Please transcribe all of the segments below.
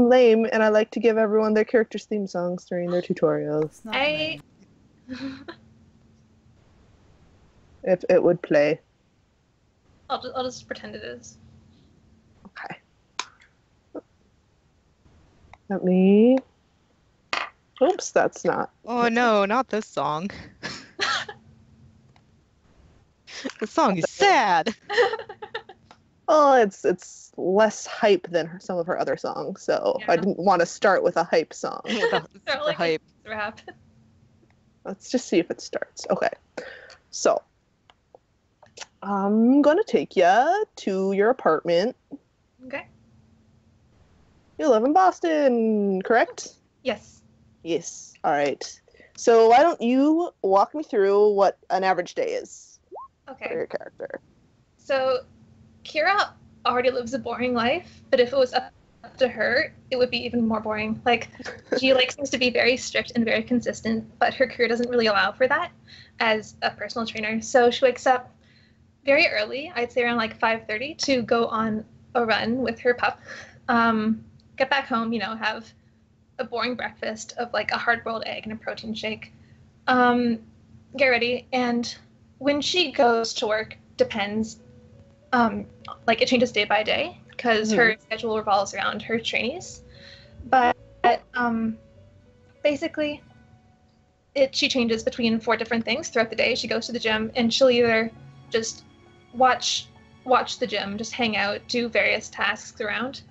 lame, and I like to give everyone their characters' theme songs during their tutorials. It's not lame. If it would play. I'll just pretend it is. Okay. Let me... Oops, that's not... Oh no, not this song. The song is sad. Oh, it's less hype than some of her other songs, so Yeah. I didn't want to start with a hype song. They're The like hype. rap. Let's just see if it starts. Okay. So, I'm gonna take you to your apartment. Okay. You live in Boston, correct? Yes. Yes. All right. So why don't you walk me through what an average day is for Okay. your character? So, Kira already lives a boring life, but if it was up to her, it would be even more boring. Like, she seems to be very strict and very consistent, but her career doesn't really allow for that as a personal trainer. So she wakes up very early, I'd say around like 5:30, to go on a run with her pup. Get back home, have a boring breakfast of like a hard-boiled egg and a protein shake. Get ready, and when she goes to work, depends. It changes day by day because her schedule revolves around her trainees. But basically, she changes between 4 different things throughout the day. She goes to the gym, and she'll either just watch the gym, just hang out, do various tasks around.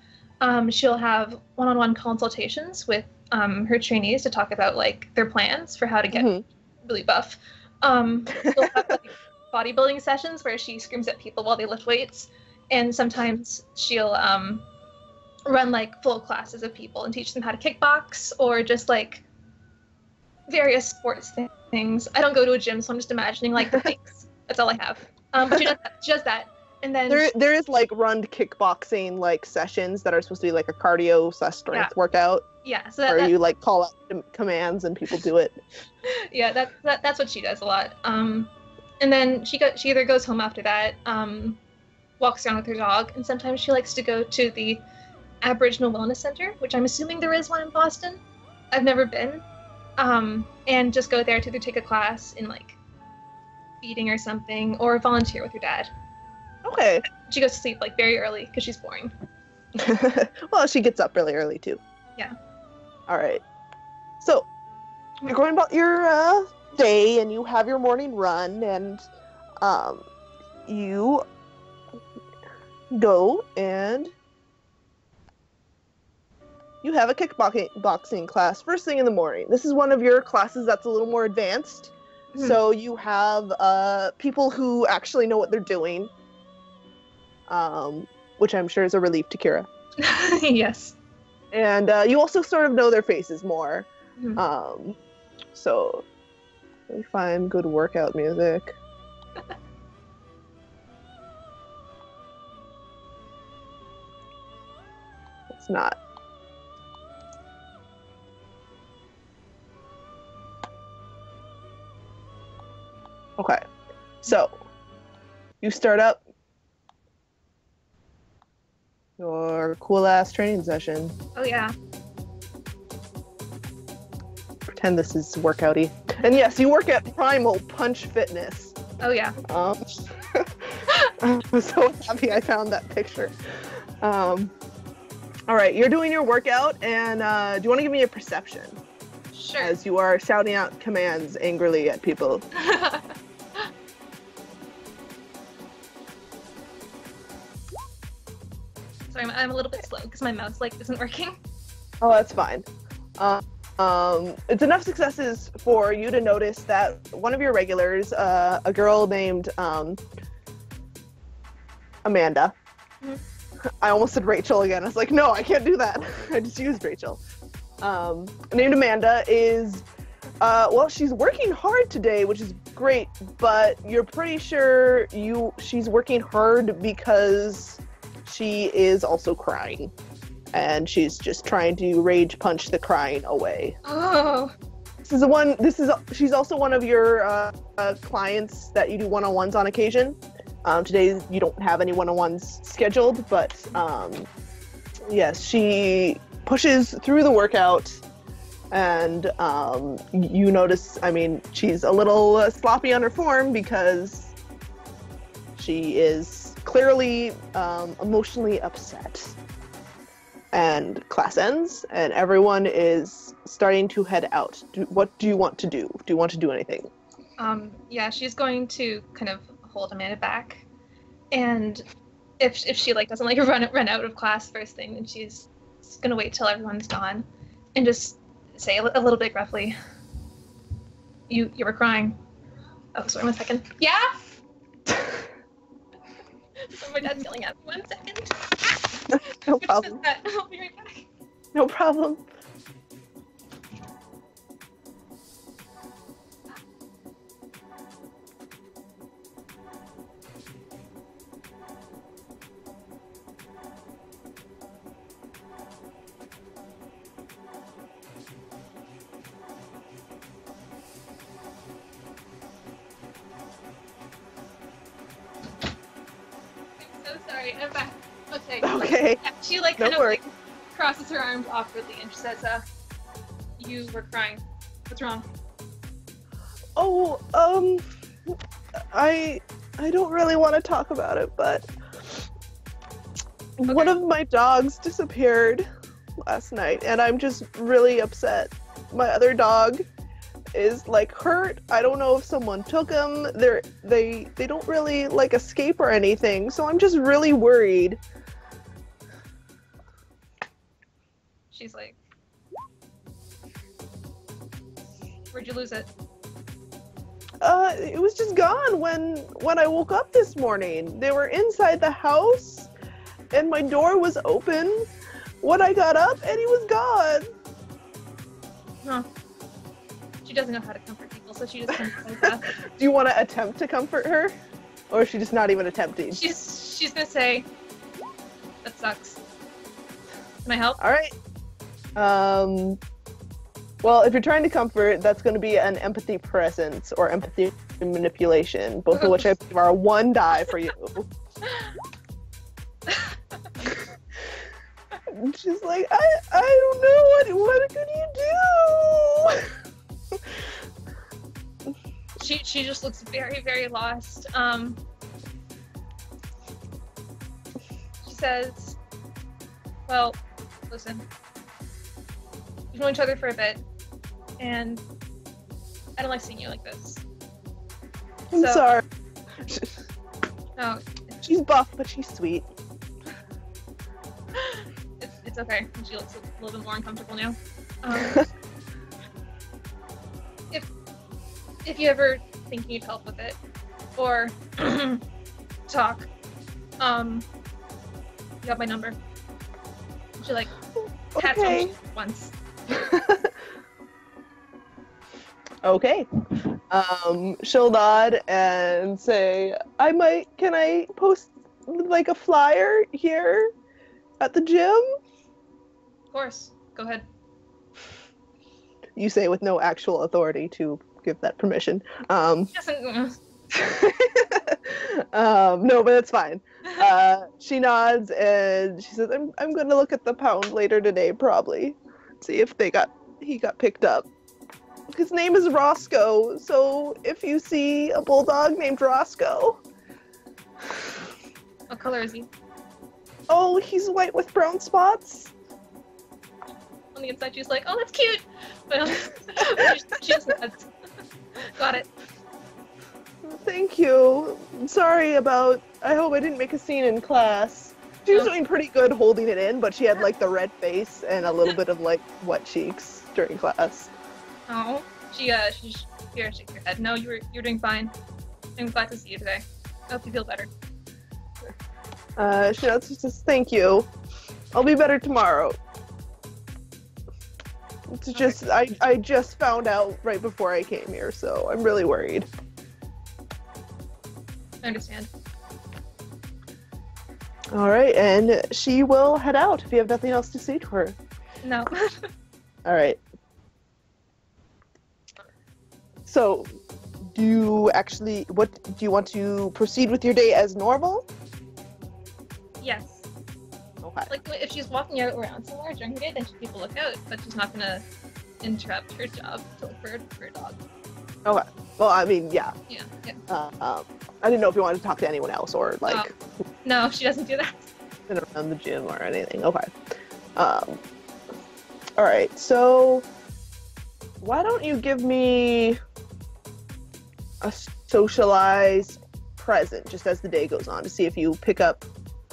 She'll have one-on-one consultations with her trainees to talk about like their plans for how to get really buff. She'll have like bodybuilding sessions where she screams at people while they lift weights, and sometimes she'll run like full classes of people and teach them how to kickbox or just like various sports things. I don't go to a gym, so I'm just imagining like the things. That's all I have. But she does that, and then There is like run kickboxing like sessions that are supposed to be like a cardio / strength workout, yeah, so where you like call out commands and people do it. yeah, that's what she does a lot. And then she either goes home after that, walks around with her dog, and sometimes she likes to go to the Aboriginal Wellness Center, which I'm assuming there is one in Boston. I've never been. And just go there to either take a class in like feeding or something, or volunteer with her dad. Okay. She goes to sleep like very early because she's boring. Well, she gets up really early too. Yeah. All right. So you're going about your day, and you have your morning run, and you go and you have a kickboxing class first thing in the morning. This is one of your classes that's a little more advanced. So you have people who actually know what they're doing, which I'm sure is a relief to Kira. Yes. And you also sort of know their faces more. So let me find good workout music. It's not. Okay, so you start up your cool ass training session. Oh yeah. Pretend this is workouty. And yes, you work at Primal Punch Fitness. Oh yeah. I was so happy I found that picture. All right, you're doing your workout, and do you want to give me a perception? Sure. As you are shouting out commands angrily at people. Sorry, I'm a little bit slow because my mouse isn't working. Oh, that's fine. It's enough successes for you to notice that one of your regulars, a girl named Amanda. I almost said Rachel again. I was like, no, I can't do that. I just used Rachel. Named Amanda is, she's working hard today, which is great, but you're pretty sure she's working hard because she is also crying. And she's just trying to rage punch the crying away. Oh. She's also one of your clients that you do one-on-ones on occasion. Today you don't have any one-on-ones scheduled, but yes, she pushes through the workout, and you notice, I mean, she's a little sloppy on her form because she is clearly emotionally upset. And class ends, and everyone is starting to head out. What do you want to do? Do you want to do anything? Yeah, she's going to kind of hold Amanda back, and if she like doesn't like run out of class first thing, then she's gonna wait till everyone's gone, and just say a little bit gruffly, "You were crying." Oh, sorry, 1 second. Yeah. Oh, my dad's yelling at me. 1 second. No problem. I'll be right back. No problem. So sorry, I'm back. Okay. Okay. Yeah, she like No kind of worries. like crosses her arms awkwardly and she says, "You were crying. What's wrong?" Oh, I don't really want to talk about it, but one of my dogs disappeared last night, and I'm just really upset. My other dog is like hurt. I don't know if someone took him. They don't really like escape or anything, so I'm just really worried. She's like, "Where'd you lose it?" It was just gone when I woke up this morning. They were inside the house, and my door was open when I got up, and he was gone. Huh. She doesn't know how to comfort people, so she just kind of like that. Do you want to attempt to comfort her? Or is she just not even attempting? She's gonna say, "That sucks. Can I help?" Alright. Well, if you're trying to comfort, that's going to be an empathy presence or empathy manipulation, both of which I believe are 1 die for you. She's like, I don't know, what could you do? She just looks very, very lost. She says, "Well, listen, we've known each other for a bit, and I don't like seeing you like this. I'm So- sorry. No, She's buff, but she's sweet. it's okay." And she looks a little bit more uncomfortable now. If you ever think you need help with it, or talk, you have my number. She like pats Okay. on me once. Okay. She'll nod and say, can I post like a flyer here at the gym? Of course, go ahead. You say with no actual authority to give that permission. Doesn't. No, but that's fine. She nods and she says, I'm gonna look at the pound later today, probably. See if he got picked up. His name is Roscoe, so if you see a bulldog named Roscoe. What color is he? Oh, he's white with brown spots. On the inside, she's like, "Oh, that's cute," but she just nods. Got it. Thank you. Sorry about. I hope I didn't make a scene in class. She was doing pretty good holding it in, but she had like the red face and a little bit of like wet cheeks during class. Oh, she shakes her head. No, you're doing fine. I'm glad to see you today. I hope you feel better. She says, "Thank you. I'll be better tomorrow." It's just I just found out right before I came here, so I'm really worried. I understand. All right, and she will head out if you have nothing else to say to her. No. All right. So, do you want to proceed with your day as normal? Yes. Okay. Like if she's walking out around somewhere during her day, then she'd people look out, but she's not gonna interrupt her job to look for her dog. Okay. Well, I mean, yeah. Yeah. I didn't know if you wanted to talk to anyone else or like No, she doesn't do that. around the gym or anything. Okay. All right. So why don't you give me a socialize present just as the day goes on to see if you pick up,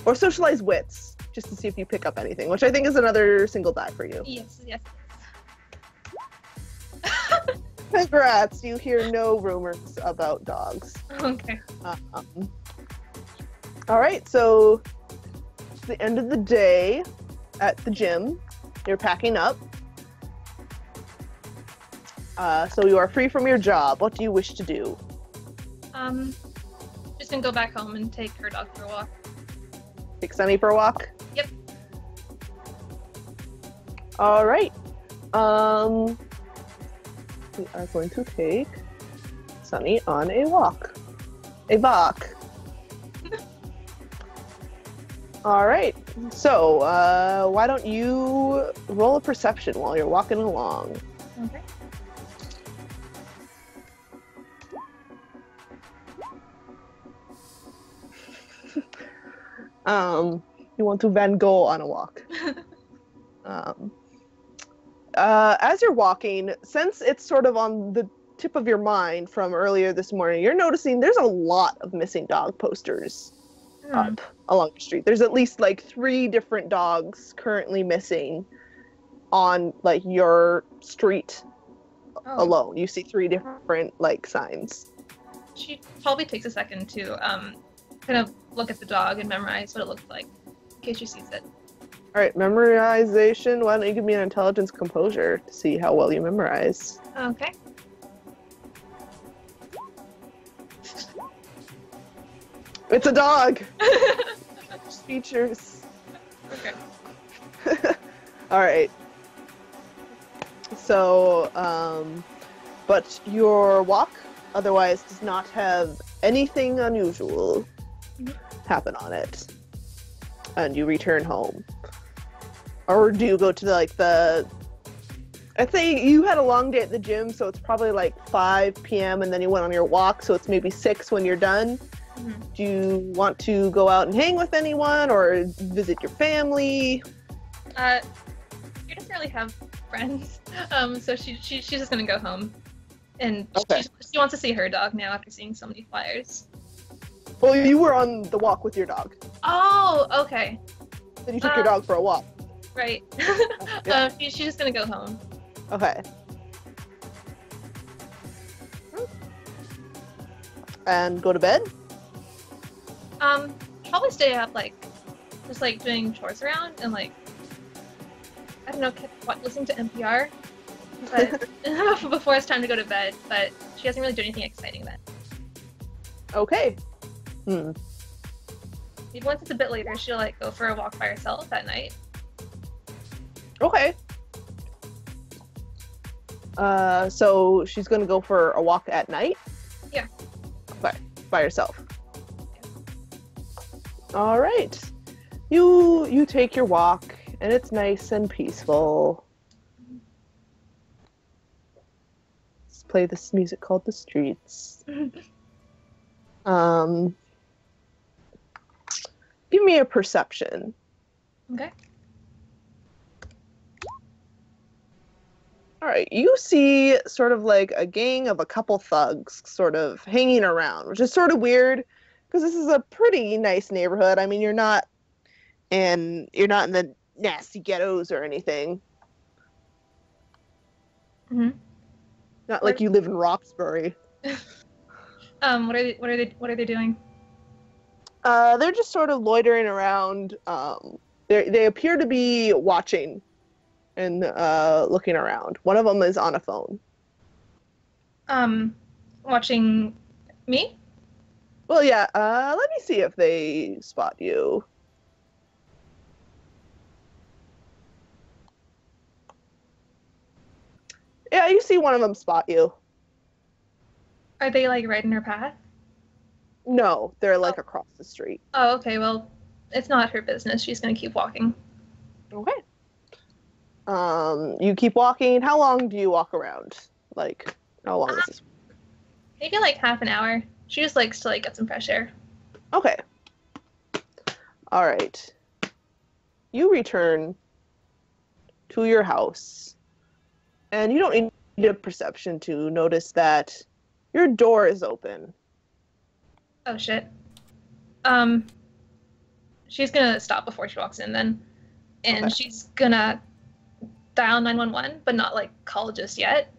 or socialize wits just to see if you pick up anything, which I think is another single die for you. Yes. Congrats, you hear no rumors about dogs. Okay. All right, so it's the end of the day at the gym. You're packing up. So you are free from your job. What do you wish to do? Just gonna go back home and take her dog for a walk. Take Sunny for a walk? Yep. All right. We are going to take Sunny on a walk. A walk. All right. So, why don't you roll a perception while you're walking along? Okay. You want to Van Gogh on a walk. As you're walking, since it's sort of on the tip of your mind from earlier this morning, you're noticing there's a lot of missing dog posters up along the street. There's at least like 3 different dogs currently missing on like your street alone. You see 3 different like signs. She probably takes a second to kind of look at the dog and memorize what it looks like in case she sees it. All right, memorization. Why don't you give me an intelligence composure to see how well you memorize? Okay. It's a dog. Features. Okay. All right. So, but your walk otherwise does not have anything unusual happen on it, and you return home. Or do you go to I'd say you had a long day at the gym, so it's probably like 5 p.m. and then you went on your walk, so it's maybe 6 when you're done. Mm-hmm. Do you want to go out and hang with anyone or visit your family? She doesn't really have friends, so she's just gonna go home, and Okay. she wants to see her dog now after seeing so many flyers. Well, you were on the walk with your dog. Oh, okay, Then you took your dog for a walk. right. Yeah. She's just gonna go home. Okay. And go to bed? Probably stay up just doing chores around and I don't know, listening to NPR, but before it's time to go to bed. But she doesn't really do anything exciting then. Okay. Maybe once it's a bit later, she'll go for a walk by herself at night. Okay. So she's gonna go for a walk at night? Yeah. By herself. All right. You take your walk, and it's nice and peaceful. Let's play this music called The Streets. Give me a perception. Okay. All right, you see sort of like a gang of a couple thugs sort of hanging around, which is sort of weird because this is a pretty nice neighborhood. I mean, you're not in the nasty ghettos or anything. Mm-hmm. Not like you live in Roxbury. What are they doing? They're just sort of loitering around. They appear to be watching and looking around. One of them is on a phone. Watching me? Well, yeah. Let me see if they spot you. Yeah, you see one of them spot you. Are they right in her path? No, they're like across the street. Oh, okay. Well, it's not her business. She's gonna keep walking. Okay. You keep walking. How long do you walk around? Like, how long is this? Maybe like half an hour. She just likes to like get some fresh air. Okay. All right. You return to your house, and you don't need a perception to notice that your door is open. Oh shit. She's gonna stop before she walks in then, and Okay. she's gonna dial 911, but not like call just yet.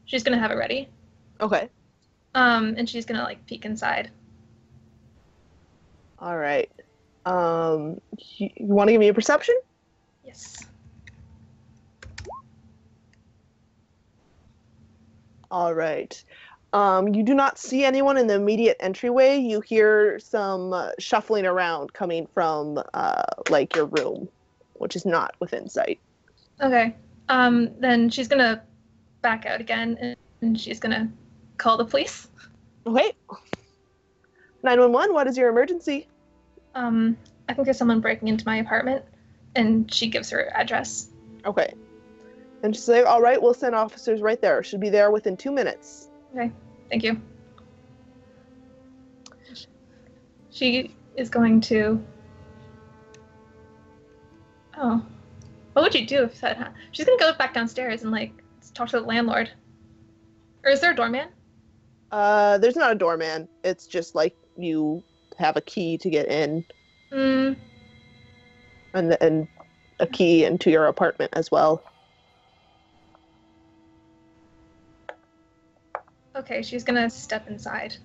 She's gonna have it ready. Okay. And she's gonna like peek inside. All right. You want to give me a perception? Yes. All right. You do not see anyone in the immediate entryway. You hear some shuffling around coming from like your room, which is not within sight. Okay. Then she's gonna back out again, and she's gonna call the police. Okay. 911, what is your emergency? I think there's someone breaking into my apartment, and she gives her address. Okay. And she's like, all right, we'll send officers right there. Should be there within 2 minutes. Okay, thank you. She is going to. Oh, what would you do if that happened? She's gonna go back downstairs and like talk to the landlord. Or is there a doorman? There's not a doorman. It's just like you have a key to get in, Mm, and a key into your apartment as well. okay, she's gonna step inside.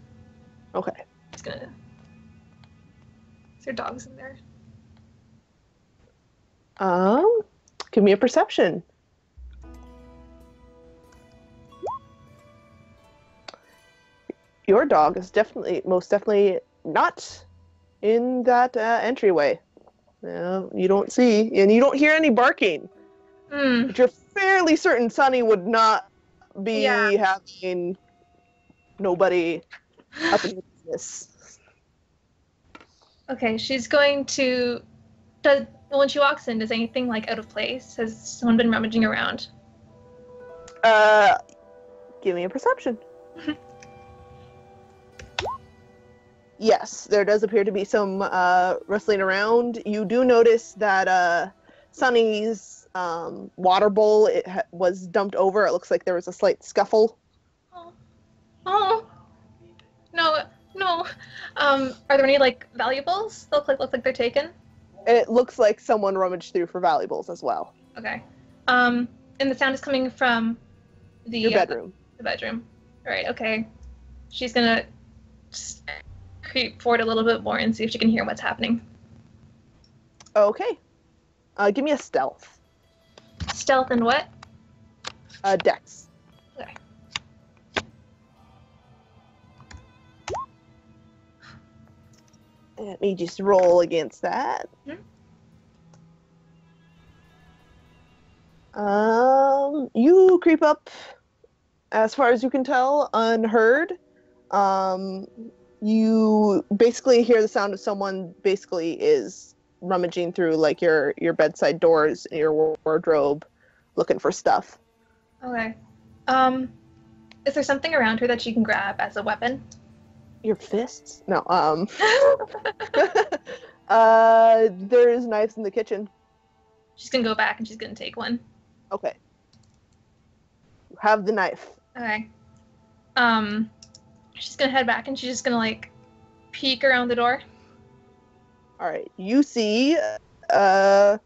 Okay. She's gonna. Is there dogs in there? Give me a perception. Your dog is most definitely not in that entryway. No, you don't see, and you don't hear any barking. Hmm. But you're fairly certain Sunny would not be Yeah. having nobody up in the business. Okay, she's going to. When she walks in, does anything like out of place? Has someone been rummaging around? Give me a perception. Yes, there does appear to be some rustling around. You do notice that Sunny's water bowl was dumped over. It looks like there was a slight scuffle. Oh, no, no. Are there any like valuables that look like they're taken? It looks like someone rummaged through for valuables as well. Okay. And the sound is coming from Your bedroom. The bedroom. All right. Okay. She's gonna just creep forward a little bit more and see if she can hear what's happening. Okay. Give me a stealth. Stealth and what? Dex. Okay. Let me just roll against that. You creep up, as far as you can tell, unheard. You basically hear the sound of someone basically is rummaging through like your bedside doors, your wardrobe, looking for stuff. Okay. Is there something around her that she can grab as a weapon? Your fists? No. There's knives in the kitchen. She's gonna go back and she's gonna take one. Okay. You have the knife. Okay. She's gonna head back and she's just gonna like peek around the door. All right. You see a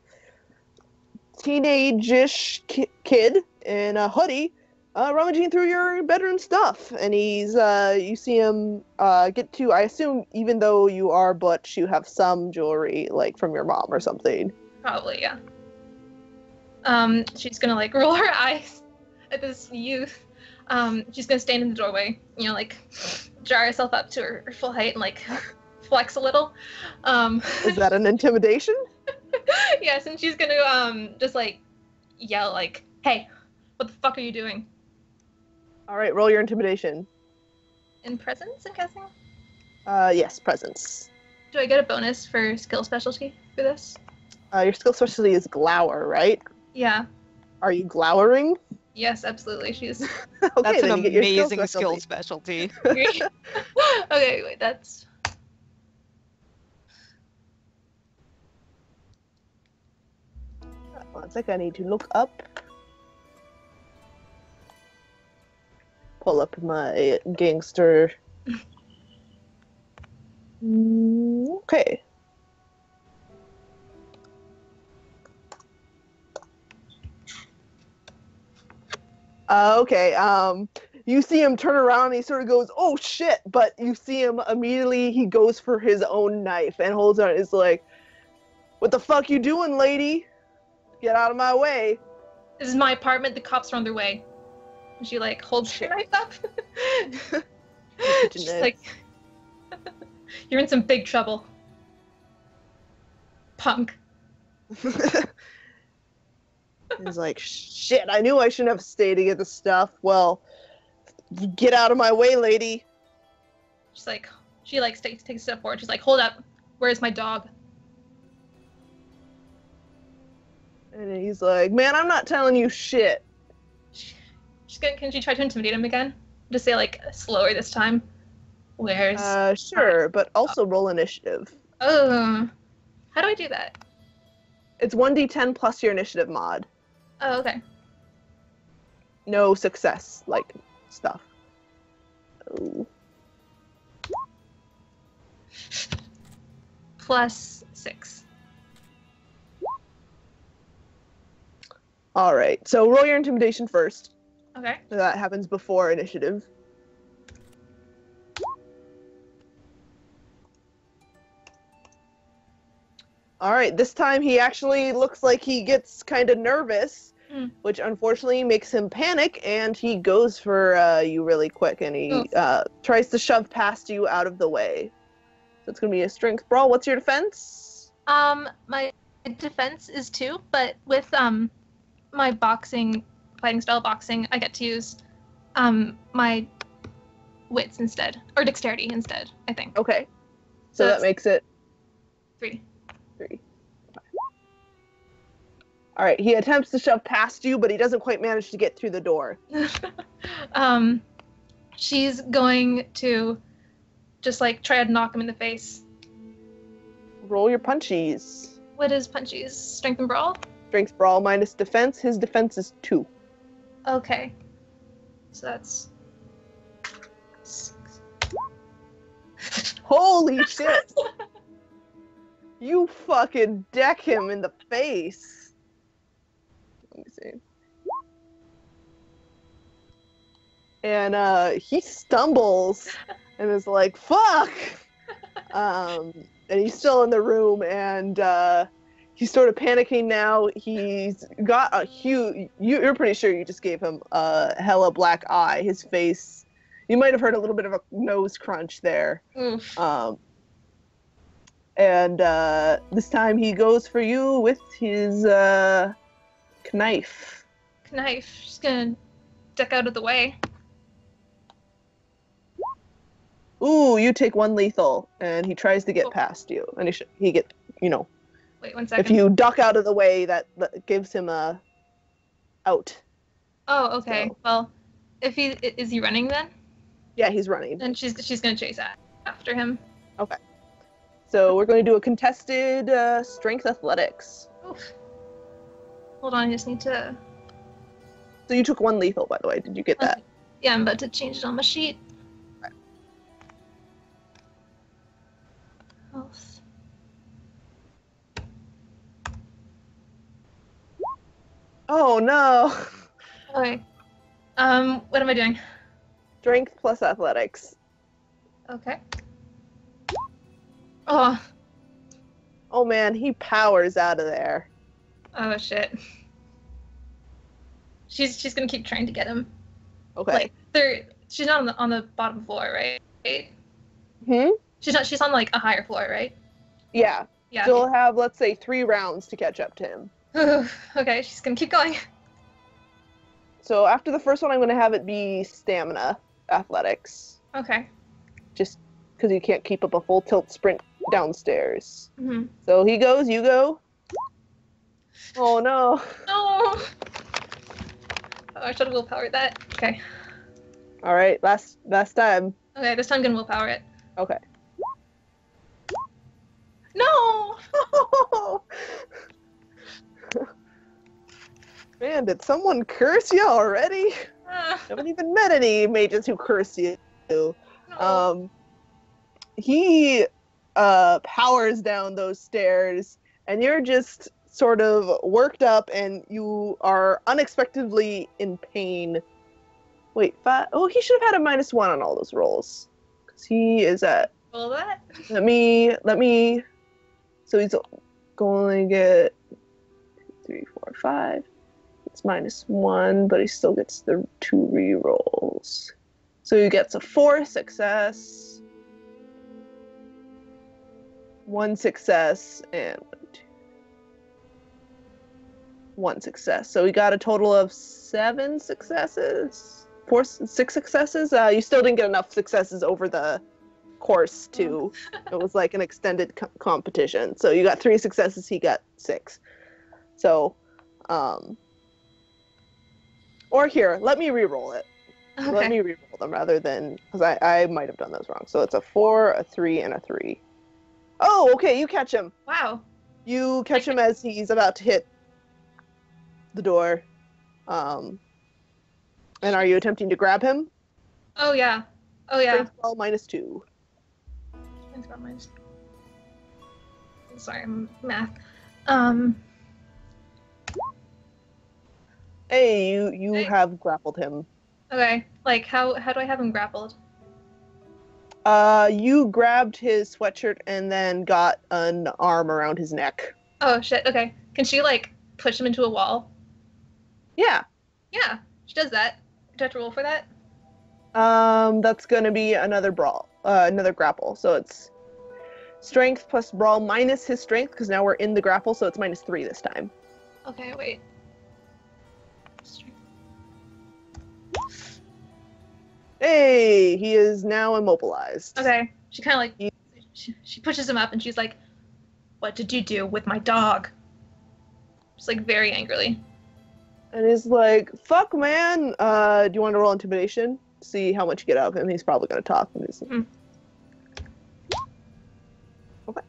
teenage-ish kid in a hoodie rummaging through your bedroom stuff, and he's you see him get to, I assume, even though you are butch, you have some jewelry like from your mom or something. Probably, yeah. She's gonna like roll her eyes at this youth. She's gonna stand in the doorway, you know, like jar herself up to her full height and like flex a little. Is that an intimidation? Yes, and she's gonna just like yell like, "Hey, what the fuck are you doing?" All right, roll your intimidation. In presence, I'm guessing. Yes, presence. Do I get a bonus for skill specialty for this? Your skill specialty is glower, right? Yeah. Are you glowering? Yes, absolutely. She's Okay, That's an then you get your amazing skill specialty. specialty. okay. Wait, that's One sec, I need to look up. Pull up my gangster. Okay. Okay. You see him turn around and he sort of goes, "Oh shit!" But you see him immediately. He goes for his own knife and holds on. It's like, "What the fuck you doing, lady? Get out of my way!" this is my apartment. The cops are on their way. And she like holds her knife up. She's knife. like, "You're in some big trouble, punk." He's like, "Shit! I knew I shouldn't have stayed to get the stuff. Well, get out of my way, lady." She's like, she like takes a step forward. She's like, "Hold up, where's my dog?" And he's like, "Man, I'm not telling you shit." Can she try to intimidate him again? Just say like slower this time. Where's? Sure, but also roll initiative. Oh, how do I do that? It's 1d10 plus your initiative mod. Oh, okay. No success, like, stuff. Oh. +6. Alright, so roll your intimidation first. Okay. That happens before initiative. Alright, this time he actually looks like he gets kind of nervous, which unfortunately makes him panic, and he goes for you really quick, and he tries to shove past you out of the way. So it's going to be a strength brawl. What's your defense? My defense is 2, but with my fighting style boxing, I get to use my wits instead, or dexterity instead, I think. Okay. So that makes it 3. 3. All right, he attempts to shove past you, but he doesn't quite manage to get through the door. She's going to just like try to knock him in the face. Roll your punchies. What is punchies? Strength and brawl? Strength brawl minus defense. His defense is 2. Okay. So that's 6. Holy shit! You fucking deck him in the face. Let me see. And he stumbles and is like, "Fuck!" And he's still in the room, and he's sort of panicking now. He's got a huge. You're pretty sure you just gave him a hella black eye. His face. You might have heard a little bit of a nose crunch there. Oof. And this time he goes for you with his knife. She's gonna duck out of the way. Ooh, you take 1 lethal, and he tries to get past you, and he get, Wait 1 second. if you duck out of the way, that gives him a out. Oh, okay. So. Well, if is he running then? Yeah, he's running. Then she's gonna chase after him. Okay. So we're going to do a contested strength athletics. Oof. Hold on, I just need to. So you took 1 lethal, by the way. Did you get that? Yeah, I'm about to change it on my sheet. Right. Health. Oh no! Okay. What am I doing? Strength plus athletics. Okay. Oh. Oh man, he powers out of there. Oh shit. She's gonna keep trying to get him. Okay. Like she's not on the bottom floor, right? Hmm? She's on like a higher floor, right? Yeah. Yeah. So we'll have, let's say, 3 rounds to catch up to him. Okay, she's gonna keep going. So after the first one, I'm going to have it be stamina athletics. Okay. Just because you can't keep up a full tilt sprint downstairs. Hmm. So he goes, you go. Oh no. No. Oh, I should have willpowered that. Okay. All right, last time. Okay, this time I'm gonna willpower it. Okay. No. Man, did someone curse you already? Ah, I haven't even met any mages who curse you. no. He powers down those stairs, and you're just sort of worked up, and you are unexpectedly in pain. Wait, oh, he should have had a -1 on all those rolls, because he is at. Roll that. Let me. So he's going to get 3, 4, 5. It's -1, but he still gets the 2 re-rolls. So he gets a 4 success, 1 success, and 1 success. So we got a total of 7 successes. 6 successes. You still didn't get enough successes over the course to. It was like an extended competition. So you got 3 successes. He got 6. So, or here, let me re-roll it. Okay. Let me re-roll them rather than, because I might have done those wrong. So it's a 4, a 3, and a 3. Oh, okay, you catch him. Wow. You catch him as he's about to hit the door. And are you attempting to grab him? Oh yeah. Oh yeah. Strength roll -2. Thanks about mine. Sorry, math. Hey, you Hey. have grappled him. Okay. Like how do I have him grappled? You grabbed his sweatshirt and then got an arm around his neck. Oh shit. Okay. Can she like push him into a wall? Yeah. Yeah, she does that. Do I have to roll for that? That's gonna be another grapple. So it's strength plus brawl minus his strength, because now we're in the grapple, so it's -3 this time. Okay, wait. Hey, he is now immobilized. Okay. She kind of like she pushes him up and she's like, "What did you do with my dog?" Just like very angrily. And he's like, "Fuck, man. Do you want to roll intimidation? See how much you get out of him. He's probably gonna talk." And he's Mhm. Okay.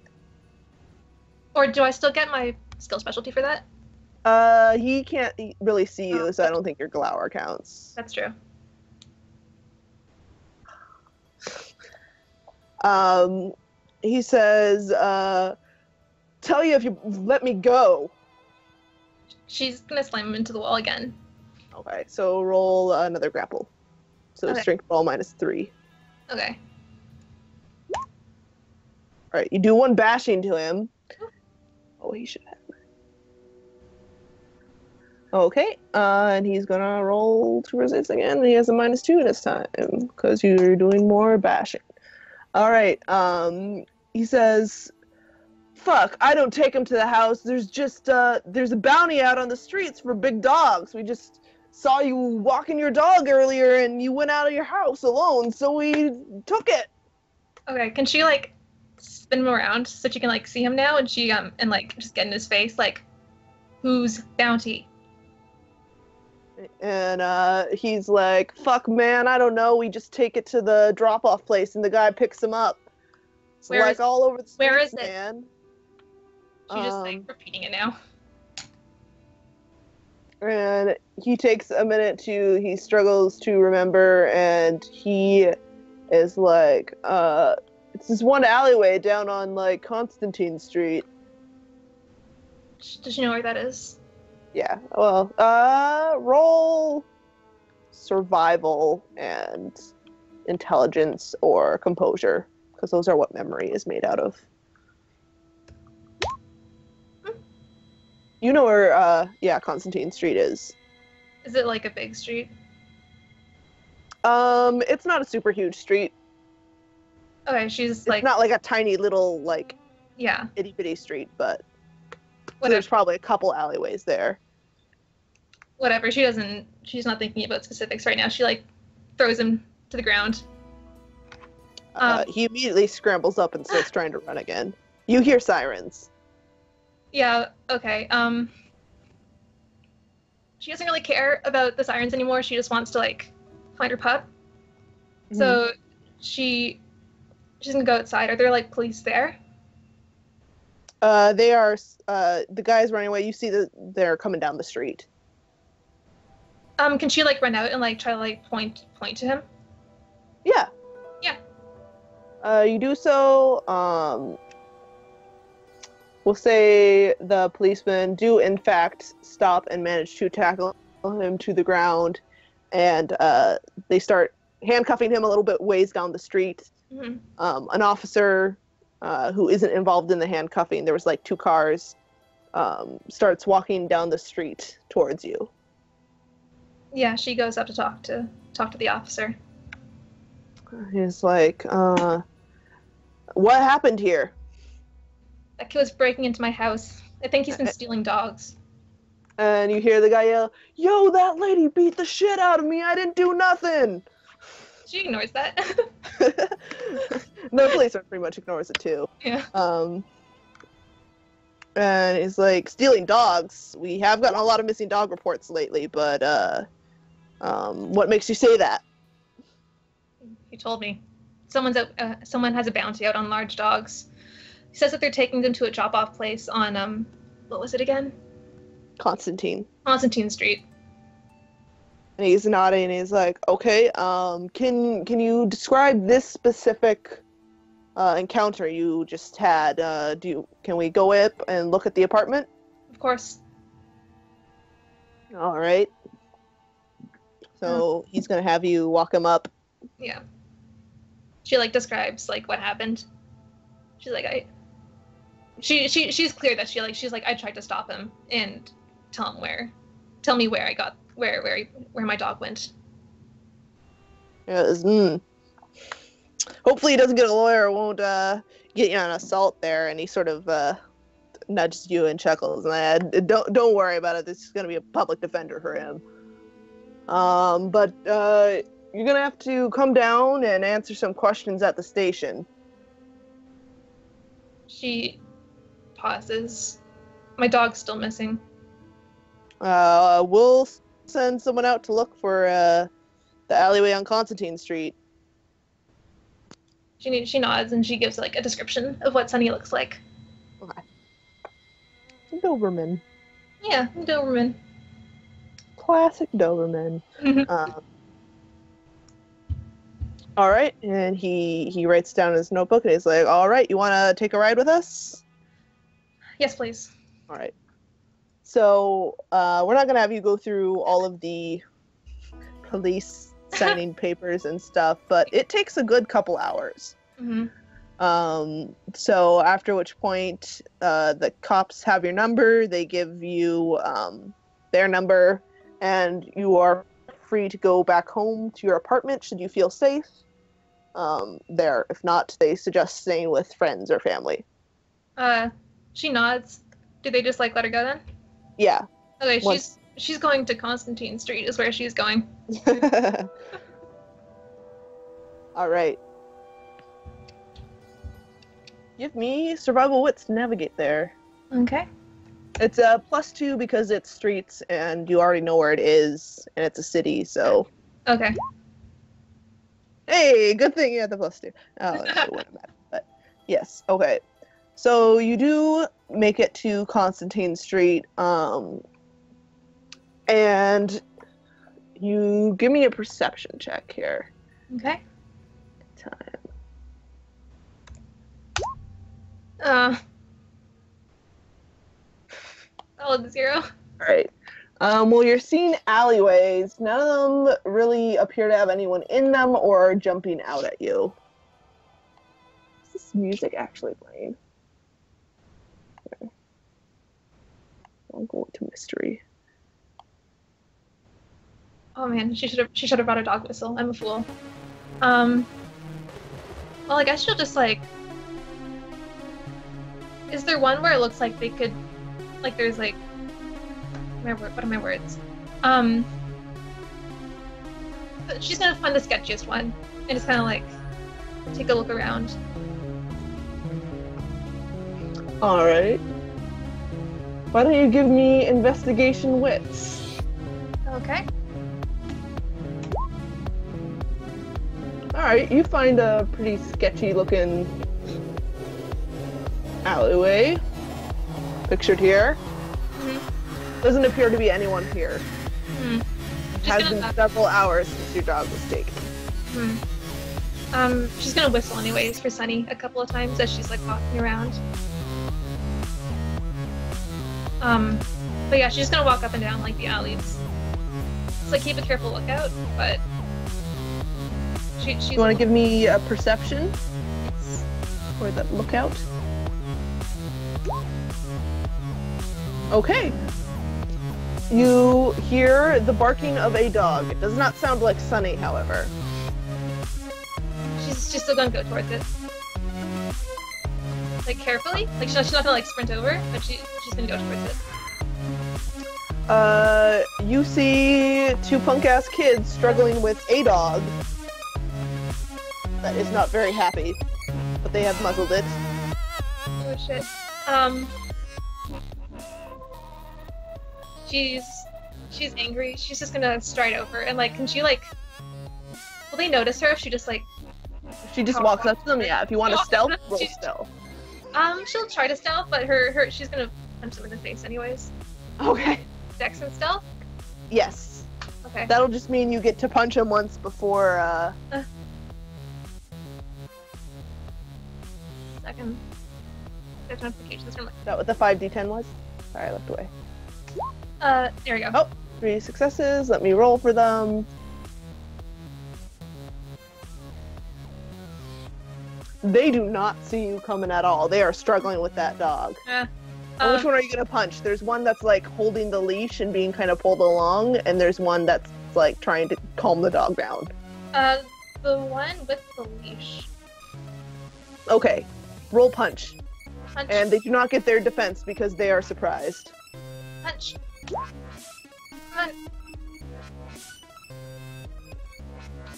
Or do I still get my skill specialty for that? He can't really see you, so I don't think your glower counts. That's true. He says, "Tell you if you let me go." She's gonna slam him into the wall again. Okay, so roll another grapple. So Okay. strength roll -3. Okay. All right, you do 1 bashing to him. Oh, he should have. Okay, and he's gonna roll to resist again. And he has a -2 this time because you're doing more bashing. All right. He says, "Fuck! I don't take him to the house. There's a bounty out on the streets for big dogs. We just saw you walking your dog earlier, and you went out of your house alone, so we took it." Okay. Can she like spin him around so she can like see him now and she and like just get in his face like, whose bounty? And he's like, "Fuck, man, I don't know. We just take it to the drop-off place, and the guy picks him up. It's Where like is- all over the streets, where is it? man." She just like repeating it now. And he takes a minute he struggles to remember, and he is like, it's this one alleyway down on like Constantine Street. Does she know where that is? Yeah, well, roll survival and intelligence or composure, because those are what memory is made out of. You know where, Constantine Street is. Is it like a big street? It's not a super huge street. Okay, she's It's like, not like a tiny little, like, yeah, itty bitty street, but so whatever. there's probably a couple alleyways there. Whatever. She's not thinking about specifics right now. She like throws him to the ground. He immediately scrambles up and starts trying to run again. You hear sirens. Yeah, okay. She doesn't really care about the sirens anymore. She just wants to, like, find her pup. So she's gonna go outside. Are there, like, police there? They are, the guys running away, you see that they're coming down the street. Can she, like, run out and, like, try to, like, point to him? Yeah. Yeah. You do so, we'll say the policemen do in fact stop and manage to tackle him to the ground, and they start handcuffing him a little bit ways down the street. Mm-hmm. An officer who isn't involved in the handcuffing, there was like 2 cars, starts walking down the street towards you. Yeah, she goes up to talk to the officer. He's like, what happened here? That kid was breaking into my house. I think he's been stealing dogs. And you hear the guy yell, yo, that lady beat the shit out of me. I didn't do nothing. She ignores that. The policeman pretty much ignores it too. Yeah. And he's like, stealing dogs. We have gotten a lot of missing dog reports lately, but what makes you say that? He told me. Someone has a bounty out on large dogs. He says that they're taking them to a drop-off place on, what was it again? Constantine Street. And he's nodding and he's like, okay, can you describe this specific encounter you just had? Can we go up and look at the apartment? Of course. All right. So he's gonna have you walk him up. Yeah. She, like, describes, like, what happened. She's like, she's clear that she's like, I tried to stop him and tell me where my dog went. Hopefully he doesn't get a lawyer or won't get you on assault there. And he sort of nudges you and chuckles. And don't worry about it. This is going to be a public defender for him. But you're going to have to come down and answer some questions at the station. She pauses. My dog's still missing. We'll send someone out to look for the alleyway on Constantine Street. She nods and she gives, like, a description of what Sunny looks like. Okay. Doberman. Yeah, Doberman. Classic Doberman. All right, and he writes down in his notebook and he's like, all right, you want to take a ride with us? Yes, please. All right. So we're not going to have you go through all of the police signing papers and stuff, but it takes a good couple hours. Mm-hmm. So after which point the cops have your number, they give you their number, and you are free to go back home to your apartment should you feel safe there. If not, they suggest staying with friends or family. She nods. Do they just, like, let her go then? Yeah. Okay, she's going to Constantine Street is where she's going. All right. Give me survival wits to navigate there. Okay. It's a +2 because it's streets and you already know where it is and it's a city, so. Okay. Hey, good thing you had the +2. Oh, it wouldn't matter, but yes. Okay. So you do make it to Constantine Street, and you give me a perception check here. Okay. Time. Oh, 0. All right. Well, you're seeing alleyways. None of them really appear to have anyone in them or jumping out at you. Is this music actually playing? Okay. I'll go to mystery. Oh man, she should have brought a dog whistle. I'm a fool. Well, I guess she'll just, like. Is there one where it looks like they could, like, there's, like, what are my words? She's gonna find the sketchiest one and just kind of, like, take a look around. All right. Why don't you give me investigation wits? Okay. All right, you find a pretty sketchy looking alleyway. Pictured here. Mm-hmm. Doesn't appear to be anyone here. Hmm. It has been several hours since your dog was taken. She's gonna whistle anyways for Sunny a couple of times as she's like walking around. But yeah, she's gonna walk up and down like the alleys. Just like keep a careful lookout, but she's. You want to give me a perception for the lookout? Okay. You hear the barking of a dog. It does not sound like Sunny, however. She's still gonna go towards it. Like carefully? Like she's not gonna like sprint over, but she's gonna go towards it. You see two punk-ass kids struggling with a dog that is not very happy, but they have muzzled it. Oh shit. She's angry. She's just gonna stride over and like, can she like? Will they notice her if she just like? She just walks up to them. Yeah, if you want to stealth, roll stealth. She'll try to stealth, but she's gonna punch them in the face anyways. Okay. Dex and stealth? Yes. Okay. That'll just mean you get to punch him once before, Second. There's notifications from like. Is that what the 5d10 was? Sorry, I looked away. There we go. Oh, 3 successes. Let me roll for them. They do not see you coming at all. They are struggling with that dog. And which one are you gonna punch? There's one that's like holding the leash and being kind of pulled along, and there's one that's like trying to calm the dog down. The one with the leash. Okay, roll punch. Punch. And they do not get their defense because they are surprised. Punch. Come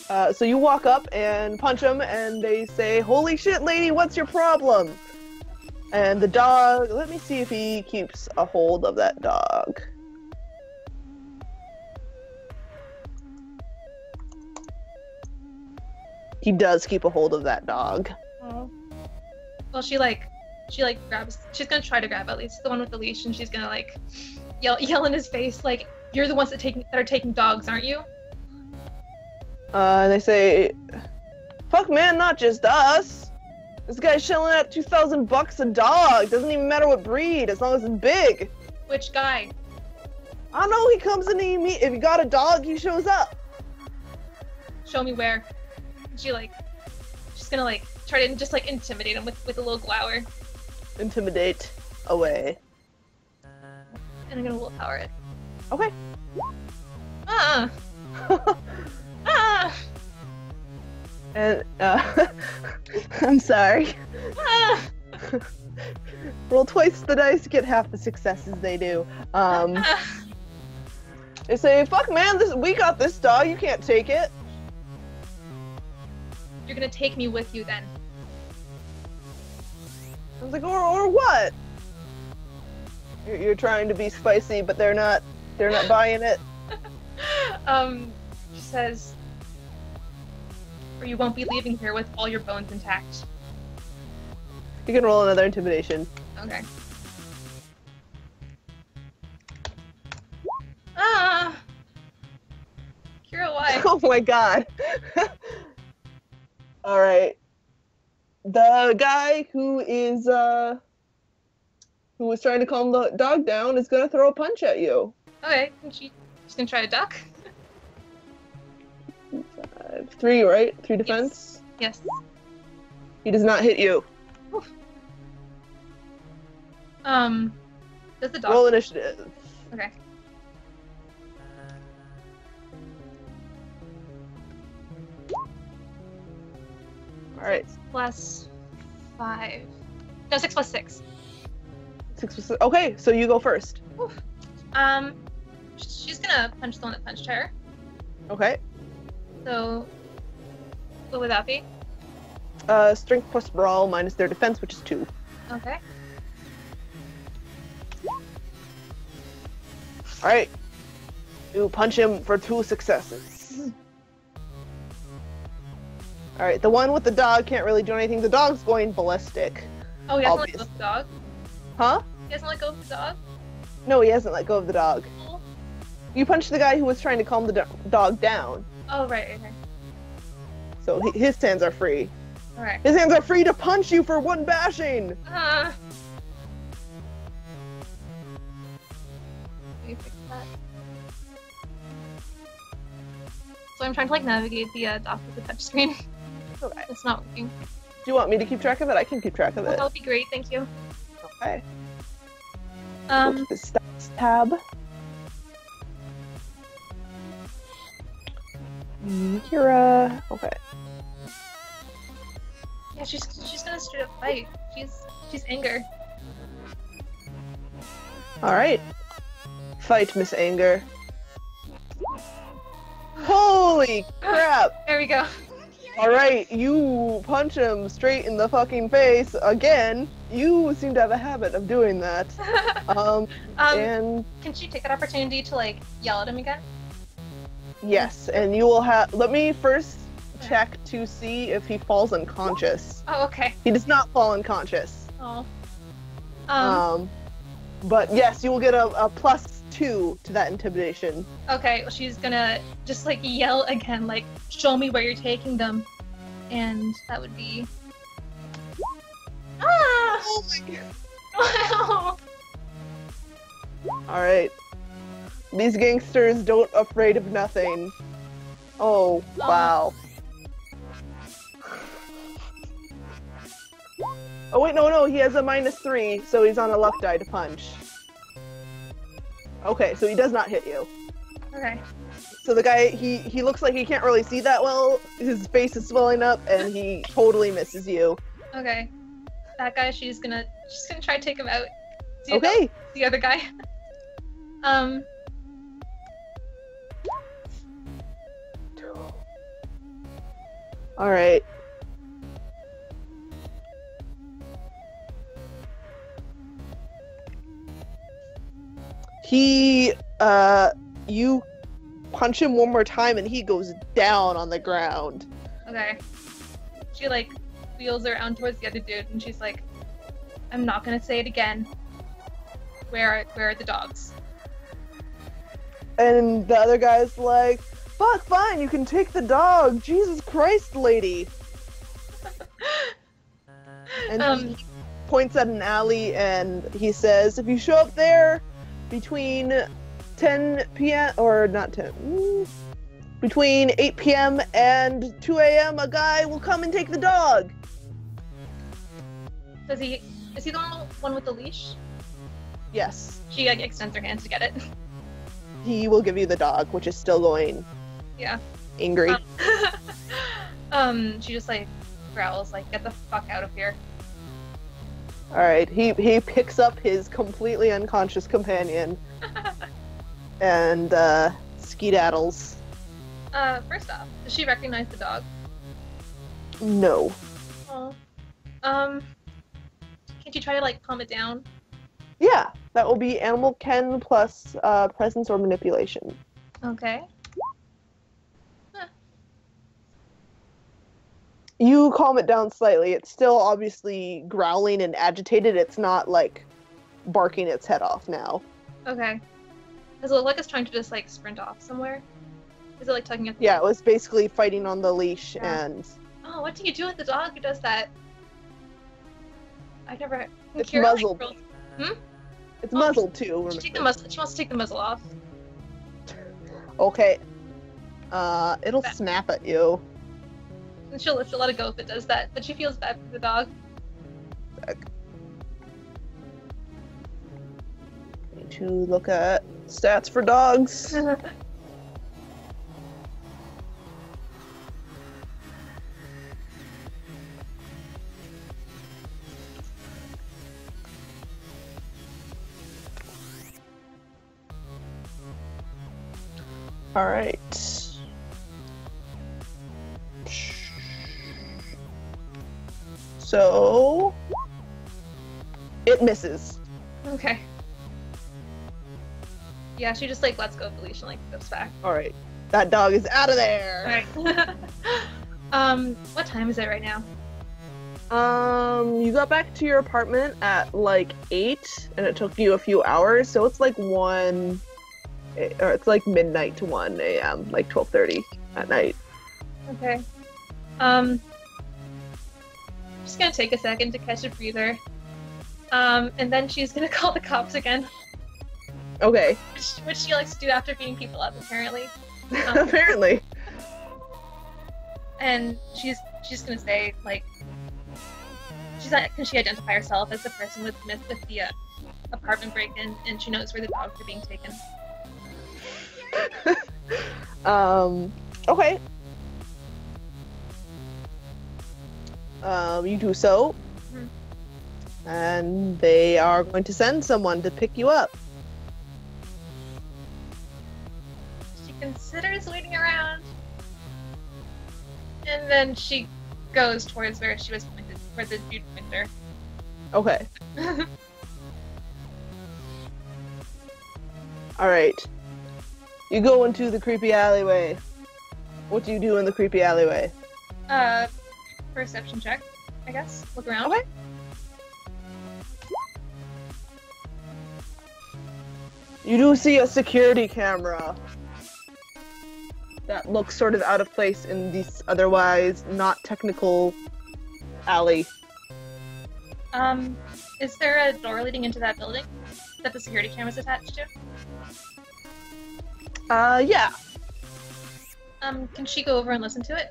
on. So you walk up and punch them, and they say, "Holy shit, lady, what's your problem?" And the dog, let me see if he keeps a hold of that dog. He does keep a hold of that dog. Oh. Well, she grabs. She's gonna try to grab at least the one with the leash, and she's gonna like yell in his face, like, "You're the ones that are taking dogs, aren't you?" And they say, "Fuck, man, not just us. This guy's shelling out $2,000 a dog. Doesn't even matter what breed, as long as it's big." Which guy? I don't know. He comes in and if you got a dog, he shows up. Show me where. She's gonna like try to just like intimidate him with a little glower. Intimidate away. And I'm gonna willpower it. Okay. And I'm sorry. Roll twice the dice, get half the successes they do. They say, "Fuck, man, we got this dog. You can't take it." You're gonna take me with you then. I was like, or what? You're trying to be spicy, but they're not buying it. She says, "Or you won't be leaving here with all your bones intact." You can roll another intimidation. Okay. Kira, why? Oh my god. Alright. The guy who was trying to calm the dog down is gonna throw a punch at you. Okay, she's gonna try to duck. 3, right? 3 defense? Yes. He does not hit you. Oof. Does the dog... Roll initiative. Okay. Alright. 6+5. No, 6 + 6. 6. Okay, so you go first. Oof. She's gonna punch the one that punched her. Okay. So, what would that be? Strength plus brawl minus their defense, which is 2. Okay. Alright. You punch him for 2 successes. Alright, the one with the dog can't really do anything. The dog's going ballistic. Oh, he doesn't let go of the dog? Huh? He doesn't let go of the dog? No, he hasn't let go of the dog. Oh, You punched the guy who was trying to calm the dog down. oh right, okay. So his hands are free. Alright. His hands are free to punch you for 1 bashing! Let me fix that. So I'm trying to like navigate the dock with the touchscreen. Okay. It's not working. Do you want me to keep track of it? I can keep track of Oh, it. that would be great, thank you. Okay. Go to the stats tab. Kira. Okay. Yeah, she's gonna straight up fight. She's anger. Alright. Fight, Miss Anger. Holy crap! There we go. Alright, you punch him straight in the fucking face again. You seem to have a habit of doing that. And Can she take that opportunity to like yell at him again? yes, and you will have. Let me first check to see if he falls unconscious. Oh, okay. He does not fall unconscious. Oh. But yes, you will get a +2 to that intimidation. Okay, well, she's gonna just like yell again, like, show me where you're taking them. And that would be. Ah! Oh my god. Wow! Alright. These gangsters don't afraid of nothing. Oh, wow. Oh wait, no, he has a -3, so he's on a luck die to punch. Okay, so he does not hit you. Okay. So the guy, he looks like he can't really see that well. His face is swelling up, and he totally misses you. Okay. That guy, she's gonna try to take him out. See Okay. The other guy. Alright. You punch him one more time and he goes down on the ground. Okay. She like wheels around towards the other dude and she's like, I'm not gonna say it again. Where are the dogs? And the other guy's like, fuck, fine, you can take the dog. Jesus Christ, lady. And he points at an alley and he says, if you show up there between 10 p.m. or not 10, between 8 p.m. and 2 a.m., a guy will come and take the dog. Is he the one with the leash? Yes, She like extends her hand to get it. he will give you the dog, which is still going Yeah. angry. She just like growls like, get the fuck out of here. Alright, he picks up his completely unconscious companion and skedaddles. First off, does she recognize the dog? No. Oh. Can't you try to like calm it down? Yeah, that will be Animal Ken plus presence or manipulation. Okay. You calm it down slightly. It's still obviously growling and agitated. It's not like barking its head off now. Okay. Does it look like it's trying to just like sprint off somewhere? Is it like tugging at the Yeah, it was basically fighting on the leash Yeah. and Oh, what do you do with the dog who does that? I never. It's Kira, like, muzzled. rolls- it's Oh, muzzled too. She take the remember. muzzle. She wants to take the muzzle off. Okay. It'll snap at you. And she'll let it go if it does that. But she feels bad for the dog. Need to look at stats for dogs. All right. So it misses. Okay. Yeah, she just like lets go of the leash and like goes back. All right, that dog is out of there. Alright. What time is it right now? You got back to your apartment at like 8, and it took you a few hours, so it's like 1, or it's like midnight to 1 a.m., like 12:30 at night. Okay. Just gonna take a second to catch a breather. And then she's gonna call the cops again, Okay. which she likes to do after beating people up, apparently. Apparently. And she's gonna say like, can she identify herself as the person with the apartment break-in, and she knows where the dogs are being taken. Okay. You do so, and they are going to send someone to pick you up. She considers waiting around, and then she goes towards where she was pointed, where the dude pointed her. Okay. All right. You go into the creepy alleyway. What do you do in the creepy alleyway? Perception check, I guess. Look around. Okay. You do see a security camera that looks sort of out of place in this otherwise not technical alley. Is there a door leading into that building that the security camera's attached to? Yeah. Can she go over and listen to it?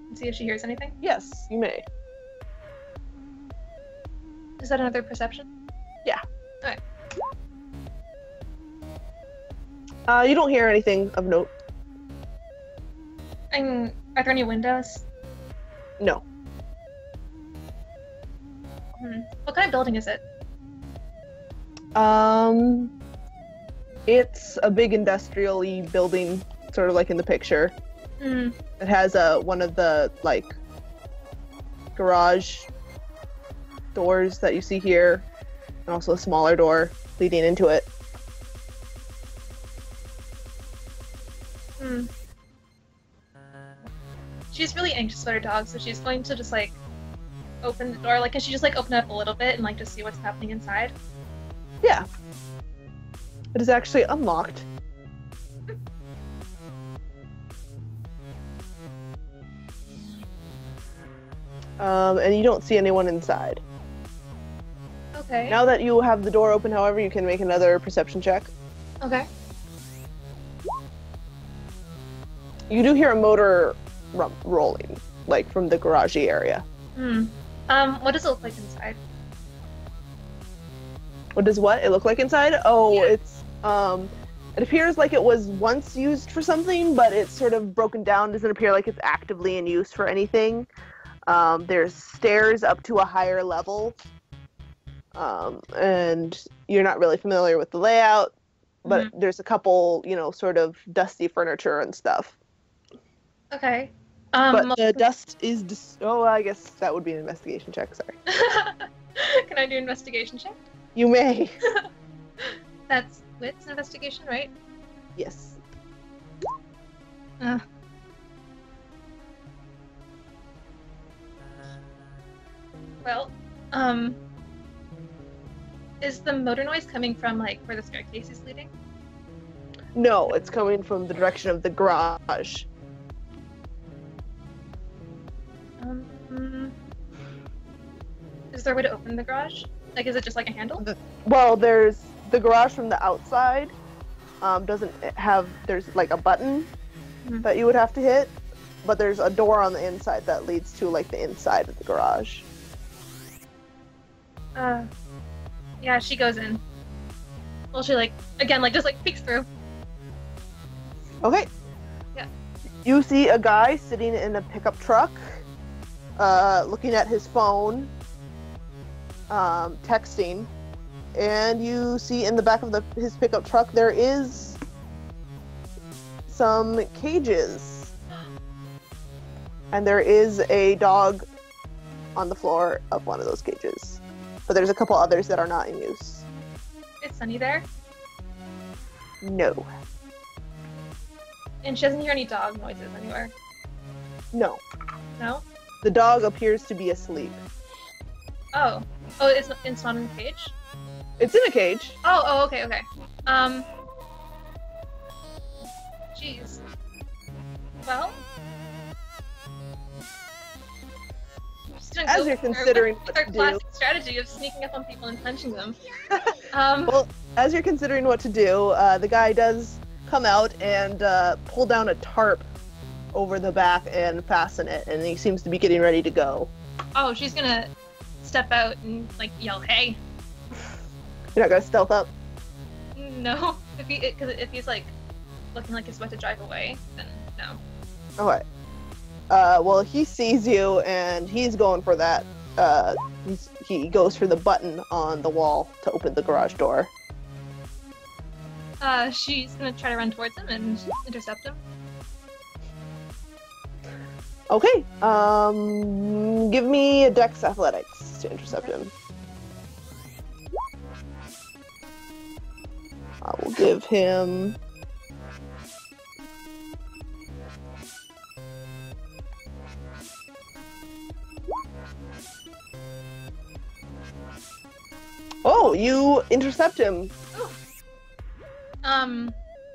And see if she hears anything? Yes, you may. Is that another perception? Yeah. Okay. You don't hear anything of note. Are there any windows? No. What kind of building is it? It's a big industrial-y building, sort of like in the picture. It has one of the like garage doors that you see here, and also a smaller door leading into it. She's really anxious about her dog, so she's going to just like open the door. Like, can she just like open it up a little bit and like just see what's happening inside? Yeah. It is actually unlocked. And you don't see anyone inside. Okay. Now that you have the door open, however, you can make another perception check. Okay. You do hear a motor rolling, like from the garagey area. What does it look like inside? What does what? It look like inside? Oh, Yeah. it's it appears like it was once used for something, but it's sort of broken down. Doesn't appear like it's actively in use for anything. There's stairs up to a higher level, and you're not really familiar with the layout, but there's a couple, sort of dusty furniture and stuff. Okay. But the dust is I guess that would be an investigation check. Sorry. Can I do investigation check? You may. That's wits investigation, right? Yes. Well, is the motor noise coming from like where the staircase is leading? No, it's coming from the direction of the garage. Is there a way to open the garage? Like, is it just like a handle? Well, there's the garage from the outside. Doesn't have, there's like a button that you would have to hit, but there's a door on the inside that leads to like the inside of the garage. Yeah, she goes in. Well, she like, again, like just like peeks through. Okay. Yeah. You see a guy sitting in a pickup truck, looking at his phone, texting, and you see in the back of his pickup truck there is some cages, and there is a dog on the floor of one of those cages. But there's a couple others that are not in use. Is Sunny there? No. And she doesn't hear any dog noises anywhere. No. No? The dog appears to be asleep. Oh. Oh, it's not in a cage? It's in a cage. Oh, okay. Jeez. Well... As you're considering what our to do. classic strategy of sneaking up on people and punching them. Well, as you're considering what to do, the guy does come out and pull down a tarp over the back and fasten it, and he seems to be getting ready to go. Oh, she's gonna step out and like yell, "Hey!" You're not gonna stealth up? No, if he's like looking like he's about to drive away, then no. Okay. Well, he sees you, and he's going for that. He goes for the button on the wall to open the garage door. She's gonna try to run towards him and intercept him. Okay. Give me a Dex Athletics to intercept him. I will give him... Oh, you intercept him. Ooh.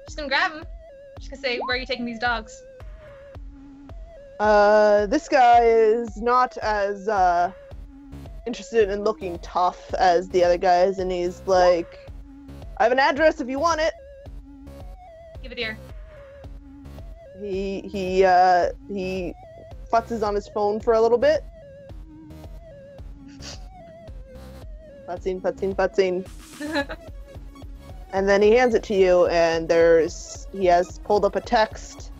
Just gonna grab him. Just gonna say, "Where are you taking these dogs?" This guy is not as, interested in looking tough as the other guys, and he's like, I have an address if you want it. Give it here. He futzes on his phone for a little bit. Futzing. And then he hands it to you, and he has pulled up a text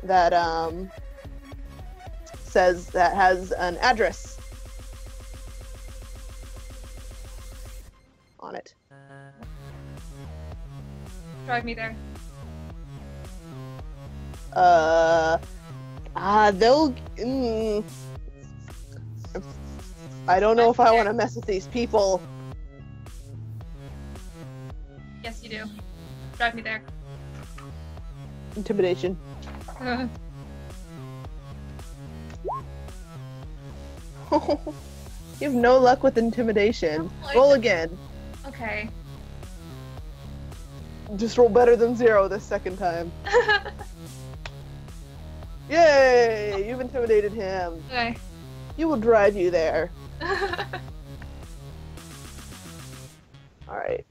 that has an address on it. Drive me there. They'll. I don't know if I want to mess with these people. Yes, you do. Drive me there. Intimidation. You have no luck with intimidation. Oh, Roll again. Okay. Just roll better than 0 this second time. Yay! You've intimidated him. Okay. He will drive you there. Alright.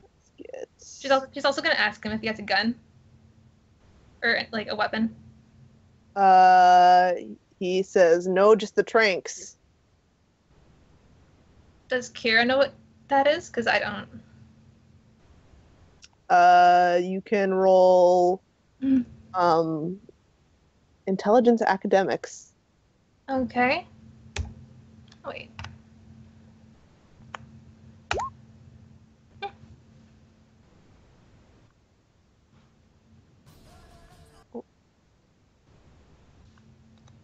Let's get... She's also gonna ask him if he has a gun. Or, like, a weapon. He says, no, just the tranks. Does Kira know what that is? Because I don't. You can roll, intelligence academics. Okay. Oh, wait.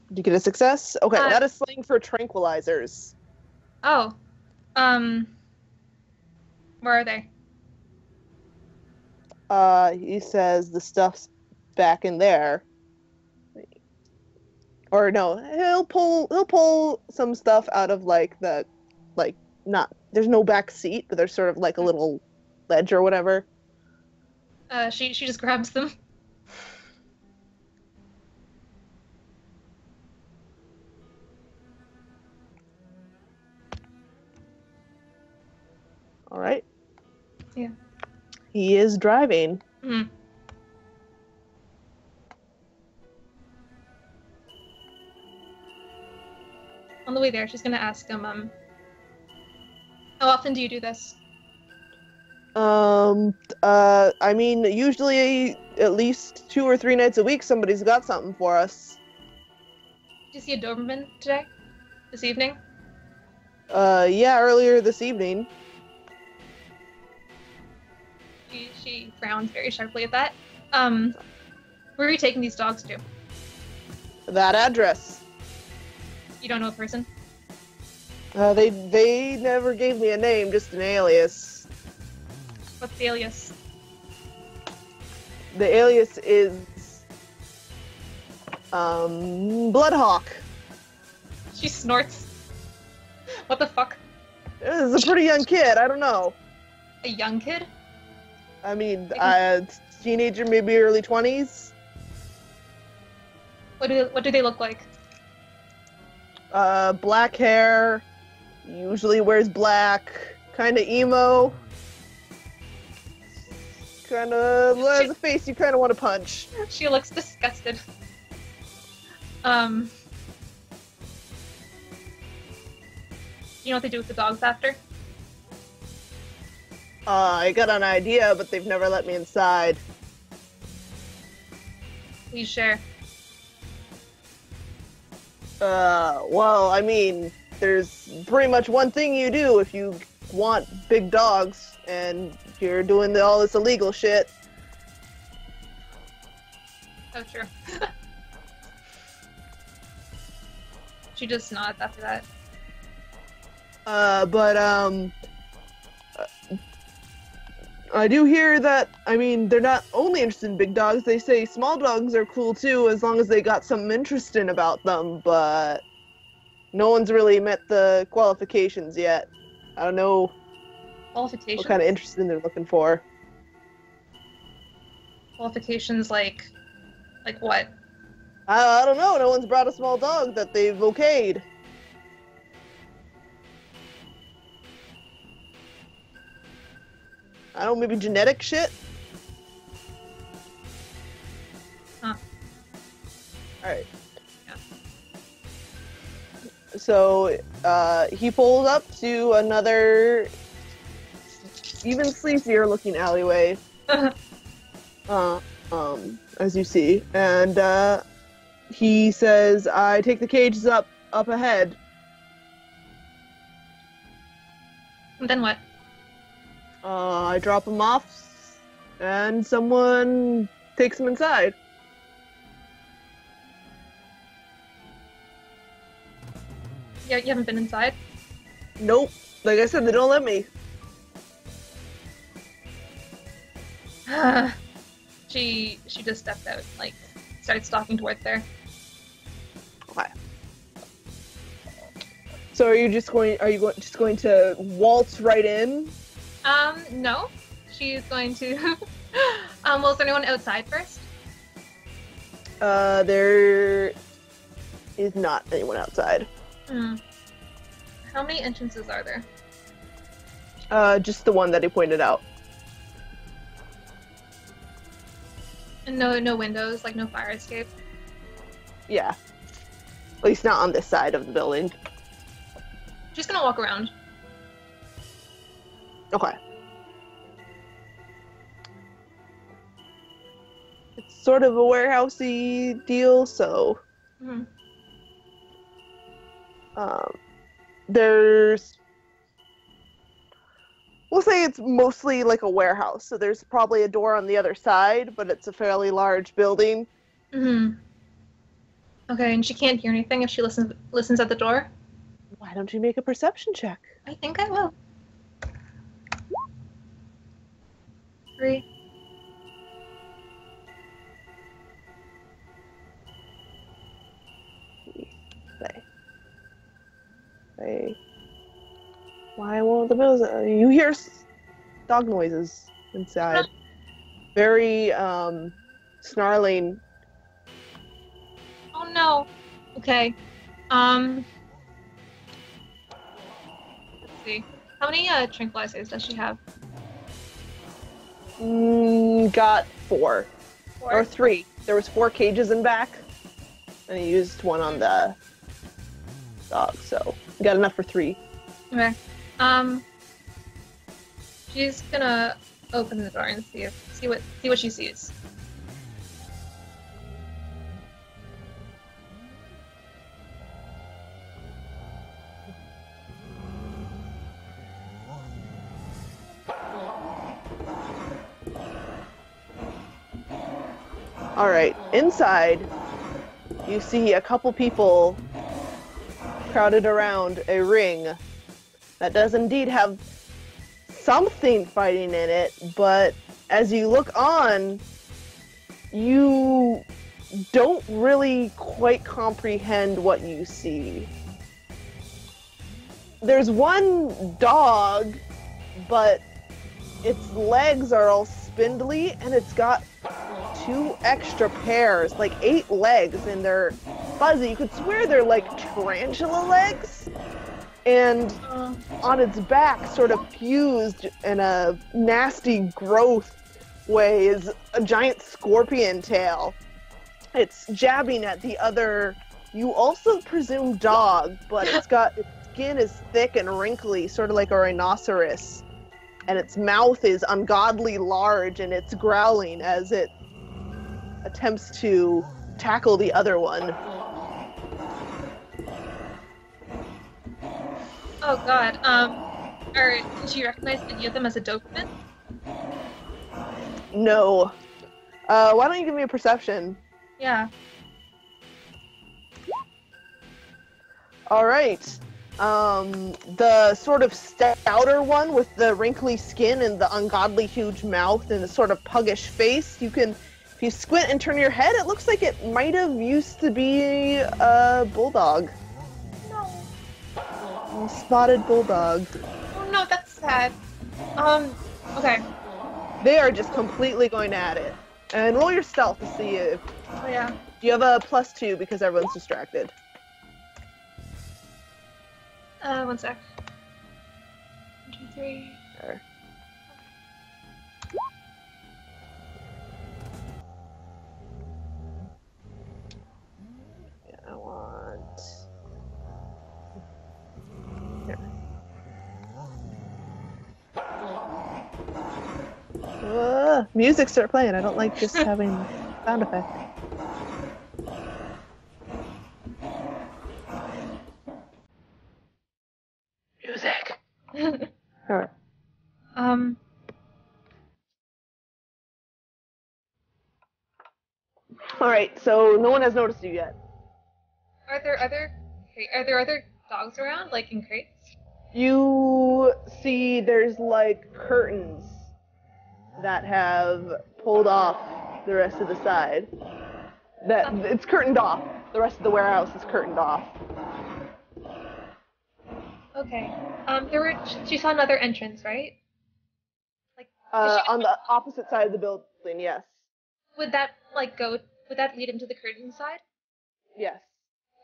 Did you get a success? Okay, that is slang for tranquilizers. Oh. Where are they? He says the stuff's back in there. Or no, he'll pull some stuff out of there's no back seat, but there's sort of like a little ledge or whatever. She just grabs them. All right. Yeah. He is driving. Mm. On the way there, she's gonna ask him, how often do you do this? I mean, usually at least 2 or 3 nights a week somebody's got something for us. Did you see a Doberman today? This evening? Yeah, earlier this evening. She frowns very sharply at that. Where are you taking these dogs to? That address. You don't know a person? They never gave me a name, just an alias. What's the alias? The alias is Bloodhawk. She snorts. What the fuck? This is a pretty young kid. I don't know. A young kid? I mean, teenager, maybe early 20s. What do they look like? Black hair. Usually wears black. Kind of emo. Kind of has a face you kind of want to punch. She looks disgusted. You know what they do with the dogs after? I got an idea, but they've never let me inside. Please share. Well, I mean, there's pretty much one thing you do if you want big dogs and you're doing all this illegal shit. Oh, true. She just nods after that. I do hear that, I mean, they're not only interested in big dogs, they say small dogs are cool too, as long as they got something interesting about them, but no one's really met the qualifications yet. I don't know Qualifications? what kind of interesting they're looking for. Qualifications like what? I don't know, no one's brought a small dog that they've okayed. I don't know, maybe genetic shit? Huh. Alright. Yeah. So, he pulls up to another even sleazier looking alleyway. As you see. And, he says, I take the cages up ahead. And then what? I drop them off, and someone takes them inside. Yeah, you haven't been inside? Nope. Like I said, they don't let me. She just stepped out, like, started stalking towards there. Okay. So are you just going to waltz right in? No. She's going to... well, is there anyone outside first? There is not anyone outside. How many entrances are there? Just the one that he pointed out. And no windows, like no fire escape? Yeah. At least not on this side of the building. She's gonna walk around. Okay. It's sort of a warehousey deal, so there's, we'll say it's mostly like a warehouse, so there's probably a door on the other side, but it's a fairly large building. Okay, and she can't hear anything if she listens at the door? Why don't you make a perception check? I think I will. 3. Why won't the bills? You hear dog noises inside. Very snarling. Oh no. Okay. Let's see. How many tranquilizers does she have? Got 4. 4? Or 3. There was 4 cages in back, and he used 1 on the dog, so got enough for 3. Okay. She's gonna open the door and see what she sees. All right, inside, you see a couple people crowded around a ring that does indeed have something fighting in it, but as you look on, you don't really quite comprehend what you see. There's one dog, but its legs are all spindly, and it's got 2 extra pairs, like 8 legs, and they're fuzzy. You could swear they're like tarantula legs. And on its back, sort of fused in a nasty growth way, is a giant scorpion tail. It's jabbing at the other, you also presume dog, but its skin is thick and wrinkly, sort of like a rhinoceros. And its mouth is ungodly large, and it's growling as it attempts to tackle the other one. Oh god. Did you recognize any of them as a Doberman? No. Why don't you give me a perception? Yeah. Alright. The sort of stouter one with the wrinkly skin and the ungodly huge mouth and the sort of puggish face, you can, if you squint and turn your head, it looks like it might have used to be a bulldog. No. A spotted bulldog. Oh no, that's sad. Okay. They are just completely going at it. And roll your stealth to see if... Oh yeah. You have a +2 because everyone's distracted. 1 sec. 1, 2, 3. There. Yeah, I want... Here. Music start playing. I don't like just having sound effect. Music. Alright. Alright, so no one has noticed you yet. Are there other dogs around, like in crates? You see there's like curtains that have pulled off the rest of the side. That it's curtained off. The rest of the warehouse is curtained off. Okay. She saw another entrance, right? Like, On the opposite side of the building, yes. would that lead into the curtain side? Yes.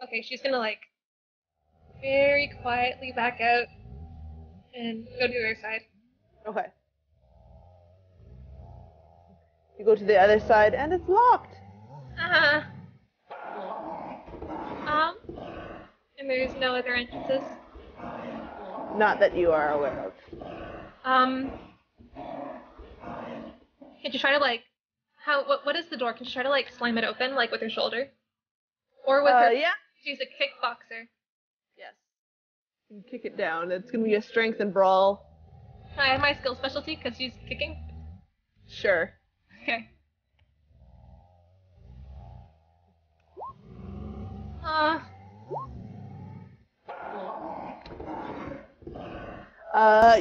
Okay, she's gonna like very quietly back out and go to the other side. Okay. You go to the other side and it's locked. And there's no other entrances. Not that you are aware of. Can you try to like, what is the door? Can you try to like slam it open like with her shoulder? Or with her? Yeah. She's a kickboxer. Yes. You can kick it down. It's gonna be a strength and brawl. I have my skill specialty because she's kicking. Sure. Okay.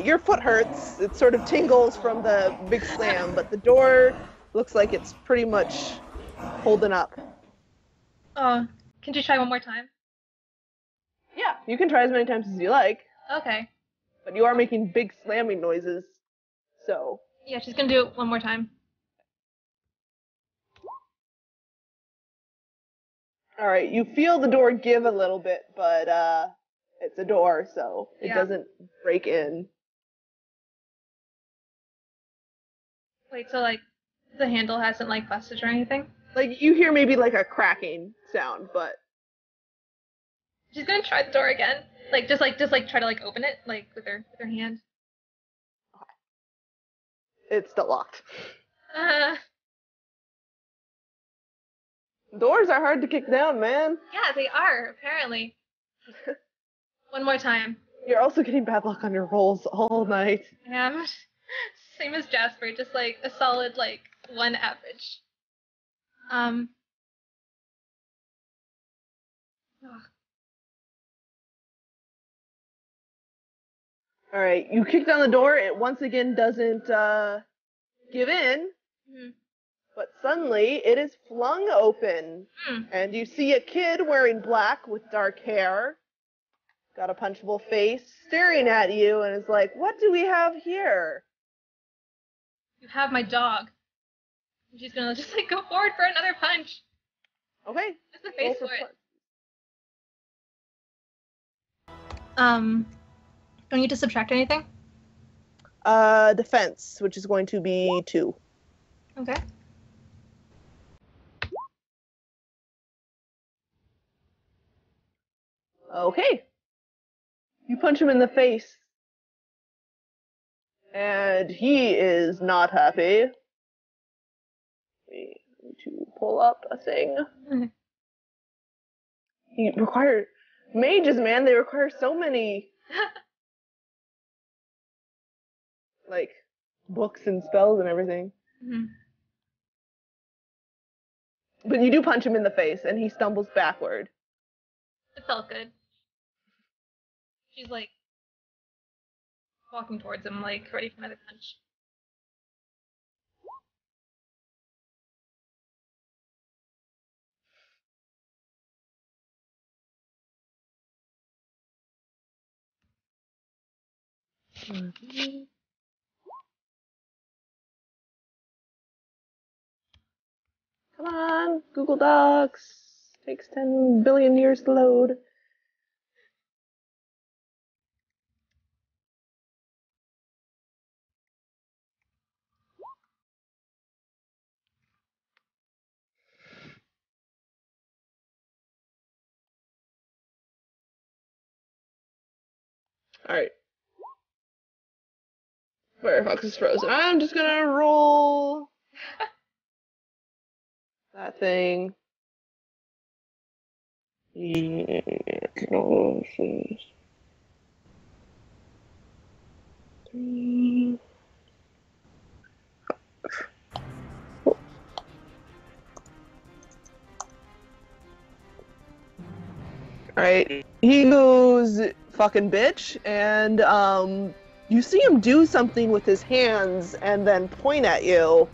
Your foot hurts. It sort of tingles from the big slam, but the door looks like it's pretty much holding up. Can you try one more time? Yeah, you can try as many times as you like, Okay. but you are making big slamming noises, so. Yeah, she's gonna do it one more time. Alright, you feel the door give a little bit, but it's a door, so it Yeah. doesn't break in. Wait, so like the handle hasn't like busted or anything? Like, you hear maybe like a cracking sound, but She's gonna try the door again. Just try to like open it like with her hand. it's still locked. Uh, Doors are hard to kick down, man. yeah, they are apparently. One more time. You're also getting bad luck on your rolls all night. Same as Jasper, just like a solid like 1 average. Um. Ugh. All right, you kick down the door. It once again doesn't give in, Mhm. but suddenly it is flung open, Hmm. and you see a kid wearing black with dark hair, got a punchable face, staring at you, and is like, "What do we have here?" You have my dog. And she's gonna just like go forward for another punch. Okay, Just the roll face for for it. punch. Don't need to subtract anything. Defense, which is going to be 2. Okay. Okay. You punch him in the face, and he is not happy. We need to pull up a thing. Okay. He requires mages, man. They require so many like books and spells and everything. Mhm. But you do punch him in the face, and he stumbles backward. It felt good. She's like walking towards him, like ready for another punch. Come on, Google Docs. Takes 10 billion years to load. Alright. Firefox is frozen. I'm just gonna roll that thing. Three. Alright. He goes fucking bitch, and you see him do something with his hands and then point at you.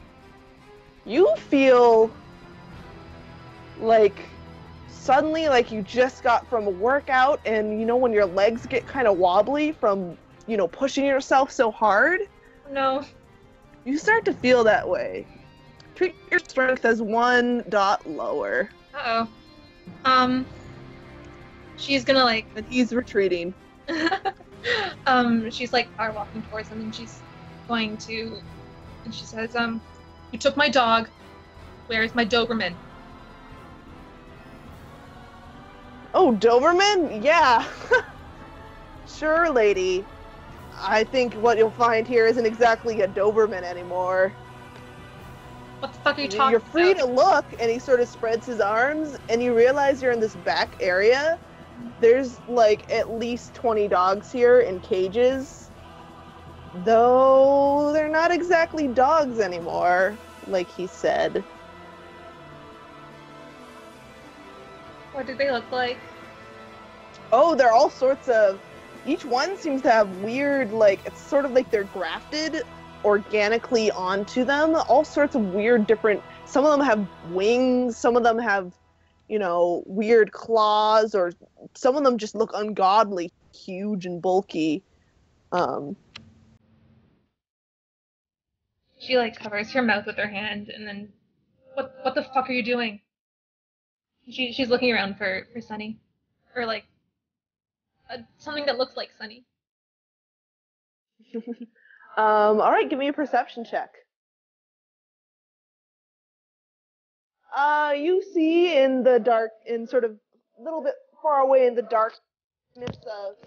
You feel like suddenly like you just got from a workout, and you know when your legs get kind of wobbly from, you know, pushing yourself so hard? No. You start to feel that way. Treat your strength as 1 dot lower. Uh-oh. She's gonna like And he's retreating. she's like power walking towards him, and she's going to, and she says, "You took my dog. Where's my Doberman?" Oh, Doberman? Yeah. Sure, lady. I think what you'll find here isn't exactly a Doberman anymore. What the fuck are you talking You're free about? to look, and he sort of spreads his arms, and you realize you're in this back area. There's like at least 20 dogs here in cages, though they're not exactly dogs anymore, like he said. What do they look like? Oh, they're all sorts of. Each one seems to have weird, like, it's sort of like they're grafted organically onto them. All sorts of weird, different. Some of them have wings, some of them have, you know, weird claws, or some of them just look ungodly huge and bulky. She like covers her mouth with her hand, and then, what the fuck are you doing? She's looking around for Sunny, or like something that looks like Sunny. All right, give me a perception check. You see in the dark, in sort of a little bit far away in the darkness,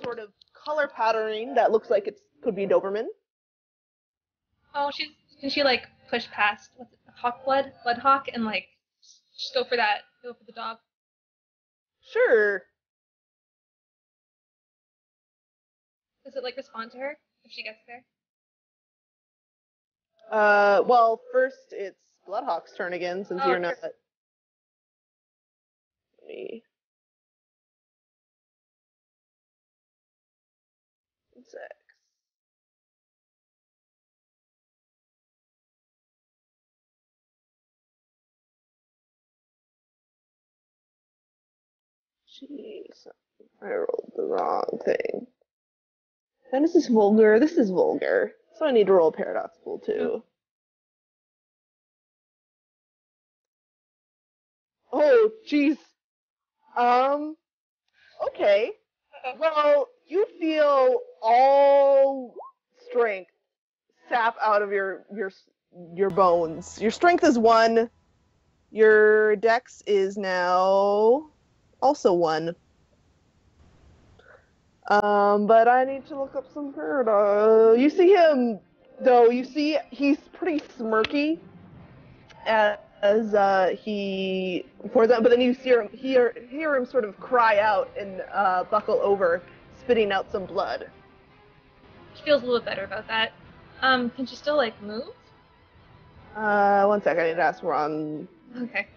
sort of color patterning that looks like it could be Doberman. Oh, can she like push past what's it, hawk blood hawk, and like just go for the dog. Sure. Does it like respond to her if she gets there? Well, first it's Bloodhawk's turn again, since Oh, you're not. me. 6. Jeez, I rolled the wrong thing. And this is vulgar. This is vulgar. So I need to roll paradox pool too. Oh, jeez. Okay. Well, you feel all strength sap out of your bones. Your strength is 1. Your dex is now also 1. But I need to look up some paradox. You see him, though. You see he's pretty smirky as he pours out, but then you hear him sort of cry out and buckle over, spitting out some blood. She feels a little bit better about that. Can she still, like, move? 1 second, I need to ask Ron. Okay.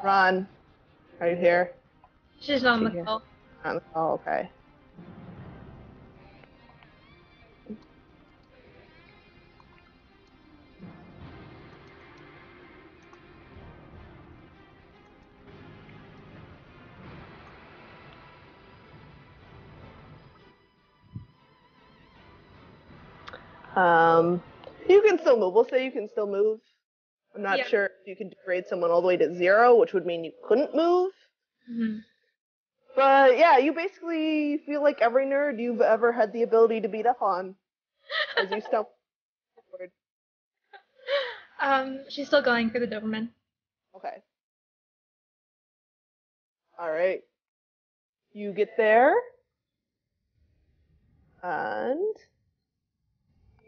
Ron, are you here? She's not on the call. Oh, okay. You can still move. We'll say you can still move. I'm not sure if you can degrade someone all the way to 0, which would mean you couldn't move. Mm-hmm. But yeah, you basically feel like every nerd you've ever had the ability to beat up on as you stumble forward. She's still going for the Doberman. Okay. Alright. You get there. And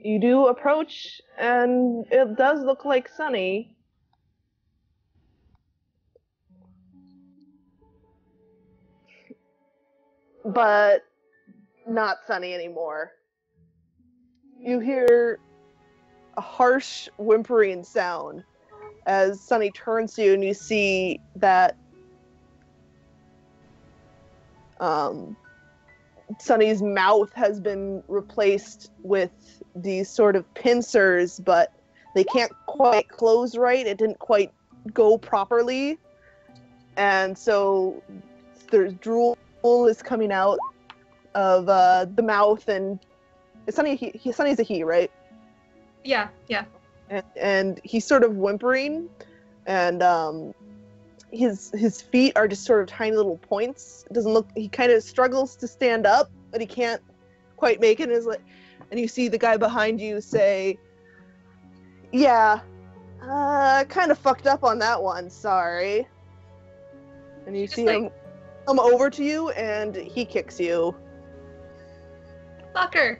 you do approach, and it does look like Sunny. But not Sunny anymore. You hear a harsh whimpering sound as Sunny turns to you, and you see that Sunny's mouth has been replaced with these sort of pincers, but they can't quite close right. It didn't quite go properly. And so there's drool is coming out of the mouth, and Sunny's a he, right? Yeah. And he's sort of whimpering, and his feet are just sort of tiny little points. It doesn't look. He kind of struggles to stand up, but he can't quite make it. And you see the guy behind you say, "Yeah, kind of fucked up on that one. Sorry." And you see him come over to you, and he kicks you. Fucker.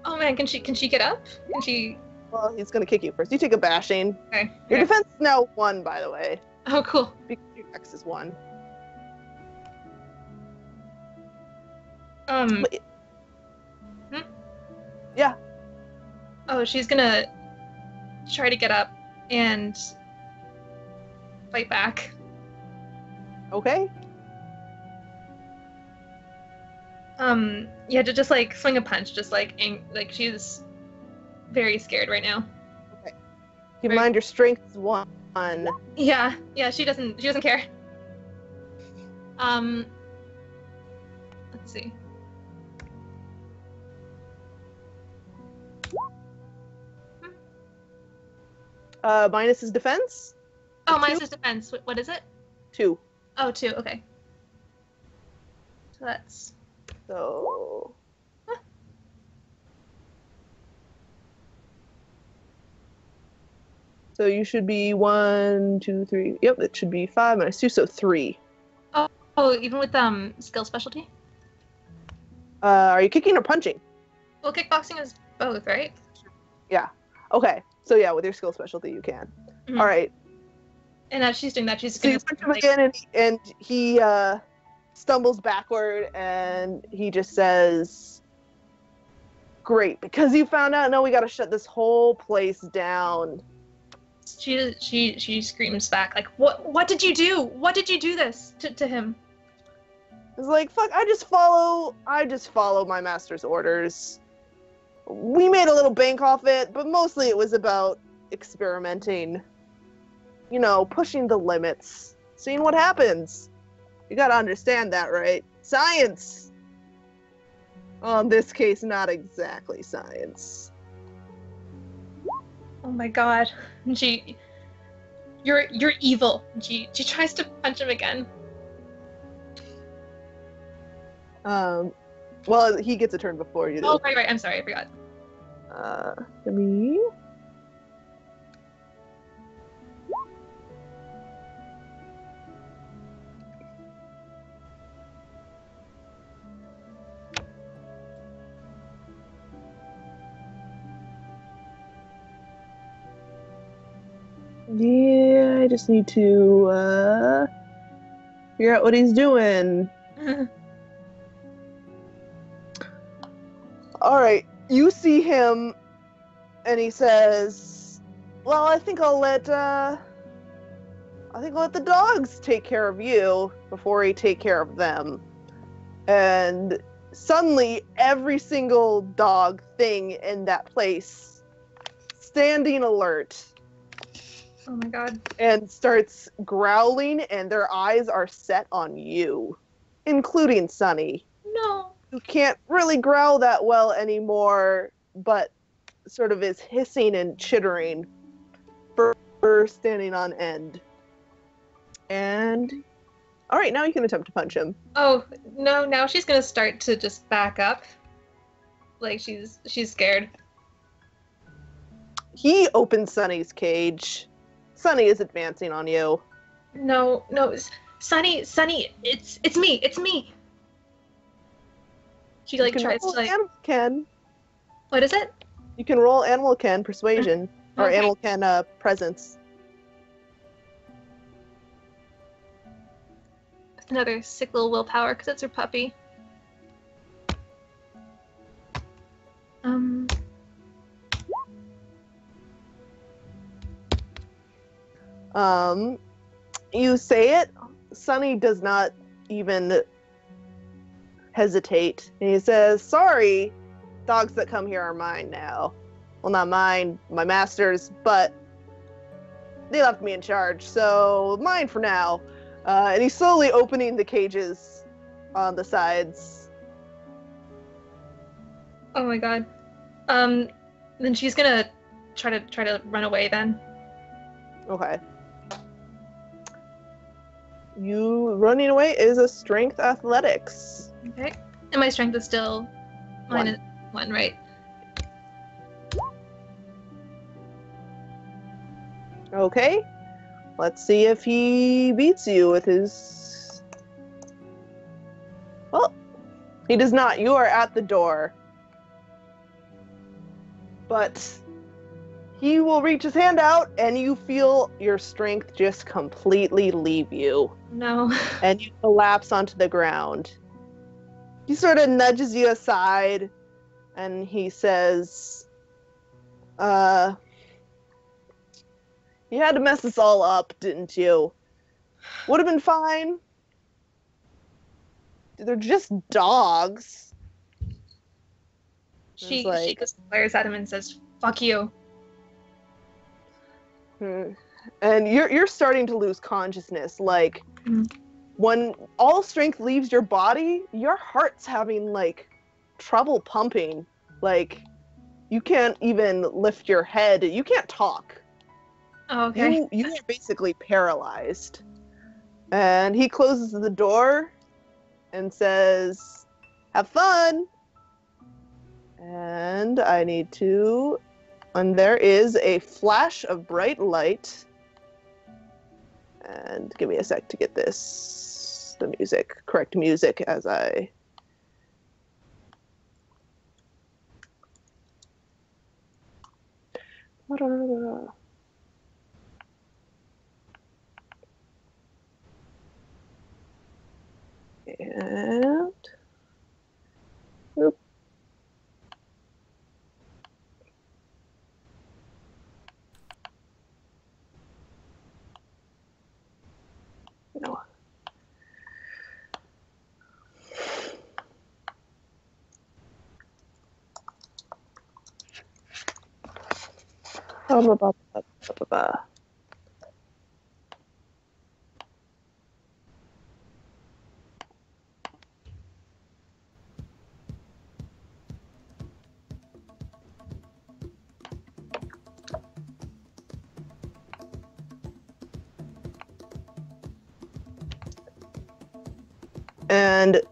Oh man, can she get up? Can she? Well, he's gonna kick you first. You take a bashing. Okay. Your defense is now 1, by the way. Oh, cool. Because your dex is 1. Yeah. Oh, she's gonna try to get up and fight back. Okay. Yeah, to just like swing a punch, just like she's very scared right now. Okay. Keep in mind your strength is 1. Yeah, she doesn't care. Let's see. Minus his defense. Oh, minus his defense. What is it? 2. Oh, 2. Okay. So that's. So. So you should be 1, 2, 3. Yep, it should be 5 minus 2, so 3. Oh, even with skill specialty? Are you kicking or punching? Well, kickboxing is both, right? Yeah. Okay. So yeah, with your skill specialty, you can. Mm-hmm. All right. And as she's doing that, she's So gonna you punch him again, and he stumbles backward, and he just says, "Great, because you found out. Now we got to shut this whole place down." She screams back like, what did you do? What did you do this to him? It's like, fuck, I just follow my master's orders. We made a little bank off it, but mostly it was about experimenting. You know, pushing the limits, seeing what happens. You gotta understand that, right? Science! Well, in this case, not exactly science. Oh my god. And you're evil. And she tries to punch him again. Well, he gets a turn before you do. Oh, right, I'm sorry, I forgot. Let me... Yeah, I just need to, figure out what he's doing. Alright, you see him, and he says, well, I think I'll let the dogs take care of you before he take care of them. And suddenly, every single dog thing in that place, standing alert, Oh my god. and starts growling, and their eyes are set on you, including Sunny, No. who can't really growl that well anymore, but sort of is hissing and chittering, fur standing on end. And all right, now you can attempt to punch him. Oh, no, now she's gonna start to just back up. Like she's scared. He opens Sunny's cage. Sunny is advancing on you. No, Sunny, it's me. She like You can tries to roll like. Animal Ken. What is it? You can roll Animal Ken persuasion or Okay. Animal Ken presence. Another sick little willpower because it's her puppy. You say it. Sunny does not even hesitate. And he says, sorry, dogs that come here are mine now. Well, not mine, my master's, but they left me in charge, so mine for now. And he's slowly opening the cages on the sides. Oh my god. Then she's gonna try to run away then. Okay. You running away is a strength athletics. Okay. And my strength is still one, right? Okay. Let's see if he beats you with his... Well, he does not. You are at the door. But he will reach his hand out, and you feel your strength just completely leave you. No. And you collapse onto the ground. He sort of nudges you aside, and he says, you had to mess us all up, didn't you? Would have been fine. They're just dogs. She like- just glares at him and says, "Fuck you." And you're starting to lose consciousness. Like, when all strength leaves your body, your heart's having, like, trouble pumping. Like, you can't even lift your head. You can't talk. Oh, okay. You are basically paralyzed. And he closes the door and says, have fun. And I need to... And there is a flash of bright light. And give me a sec to get this, the music, correct music as I... And... Oop. And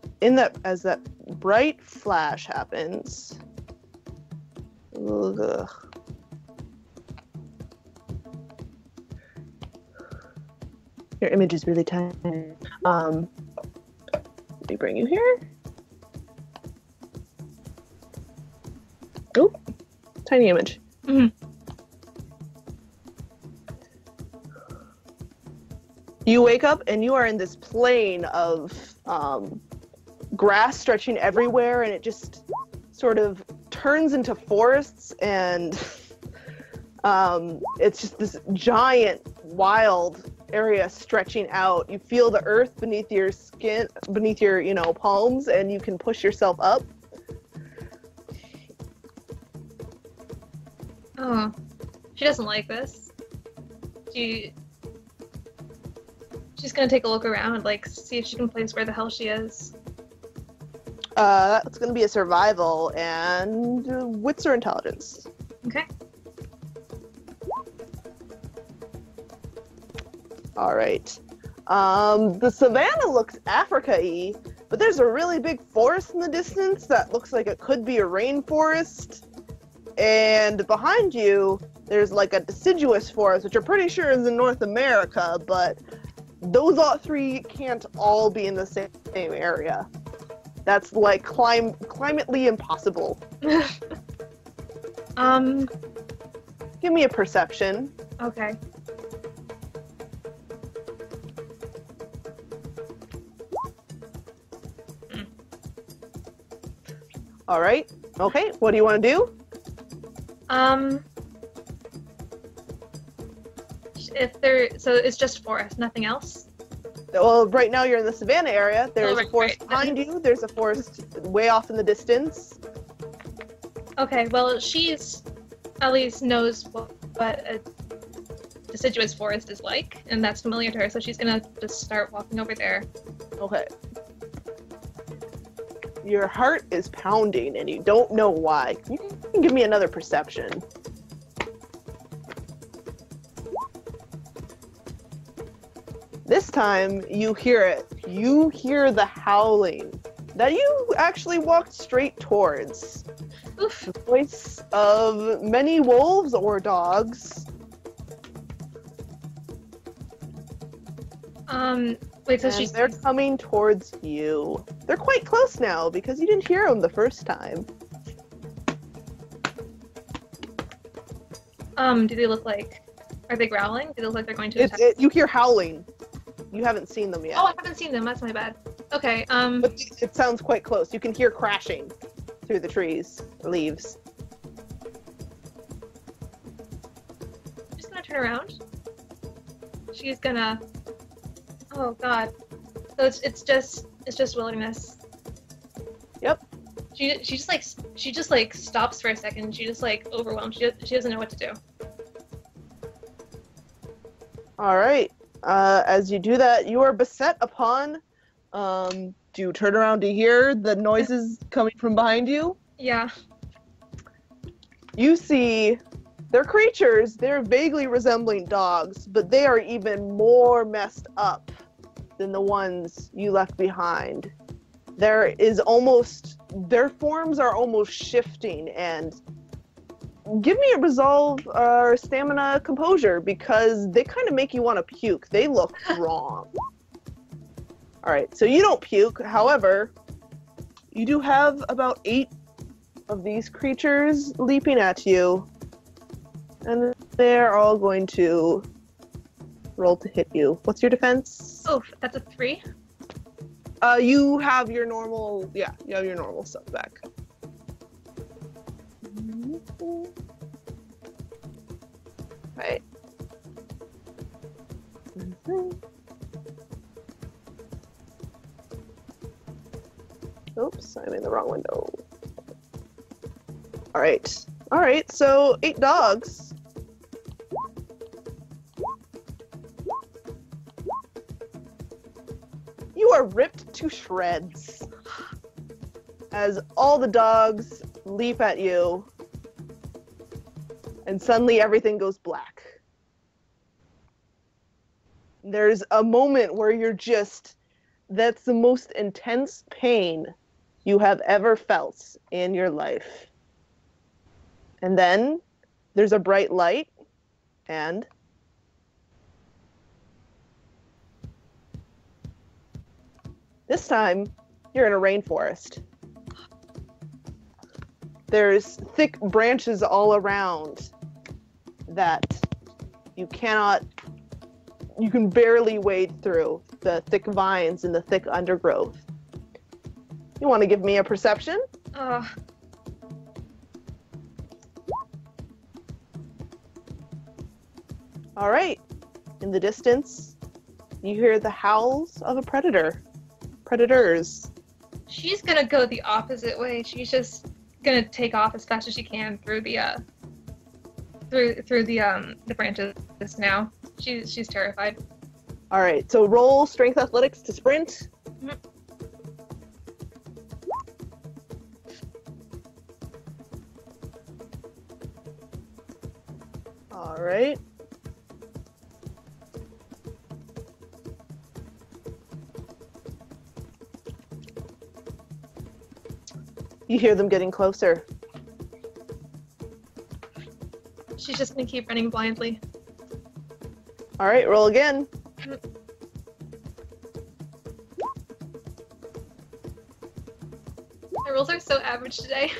as that bright flash happens, ugh. Your image is really tiny. Let me bring you here. Oop, tiny image. Mhm. You wake up and you are in this plain of grass stretching everywhere, and it just sort of turns into forests, and it's just this giant, wild area stretching out. You feel the earth beneath your skin, beneath your, palms, and you can push yourself up. Oh, she doesn't like this. She's gonna take a look around, see if she can place where the hell she is. That's gonna be a survival and wits or intelligence. Okay. All right. The savannah looks Africa-y, but there's a really big forest in the distance that looks like it could be a rainforest. And behind you, there's like a deciduous forest, which I'm pretty sure is in North America, but those all three can't all be in the same area. That's like climately impossible. Give me a perception. Okay. All right. Okay. What do you want to do? So it's just forest, nothing else? Well, right now you're in the savannah area. There's right, a forest behind you. There's a forest way off in the distance. Okay, well, she's at least knows what a deciduous forest is like, and that's familiar to her, so she's gonna just start walking over there. Okay. Your heart is pounding and you don't know why. You can give me another perception. This time you hear it. You hear the howling that you actually walked straight towards. Oof. The voice of many wolves or dogs. Wait, so And they're coming towards you. They're quite close now because you didn't hear them the first time. do they look like, are they growling? Do they look like they're going to attack? You hear howling. You haven't seen them yet. Oh, I haven't seen them. That's my bad. Okay. But it sounds quite close. You can hear crashing through the trees, leaves. She's gonna turn around. She's gonna. Oh God. So it's just wilderness. Yep. She just like stops for a second. She just like overwhelmed. She doesn't know what to do. All right. As you do that, you are beset upon. Do you turn around to hear the noises coming from behind you? Yeah. You see, they're creatures. They're vaguely resembling dogs, but they are even more messed up than the ones you left behind. Their forms are almost shifting, and give me a resolve or stamina composure, because they kind of make you want to puke. They look wrong. Alright, so you don't puke. However, you do have about 8 of these creatures leaping at you. And they're all going to roll to hit you. What's your defense? Oh, that's a 3. You have your normal, you have your normal stuff back. Right. Oops, I'm in the wrong window. Alright, so 8 dogs. You are ripped to shreds as all the dogs leap at you, and suddenly everything goes black. There's a moment where that's the most intense pain you have ever felt in your life. And then there's a bright light, and this time you're in a rainforest. There's thick branches all around that you can barely wade through the thick vines and the thick undergrowth. You want to give me a perception? All right. In the distance, you hear the howls of a predator. Predators. She's gonna go the opposite way. She's just gonna take off as fast as she can through the branches now. She's terrified. All right. So roll strength athletics to sprint. Mhm. All right. You hear them getting closer. She's just gonna keep running blindly. All right, roll again. My rolls are so average today.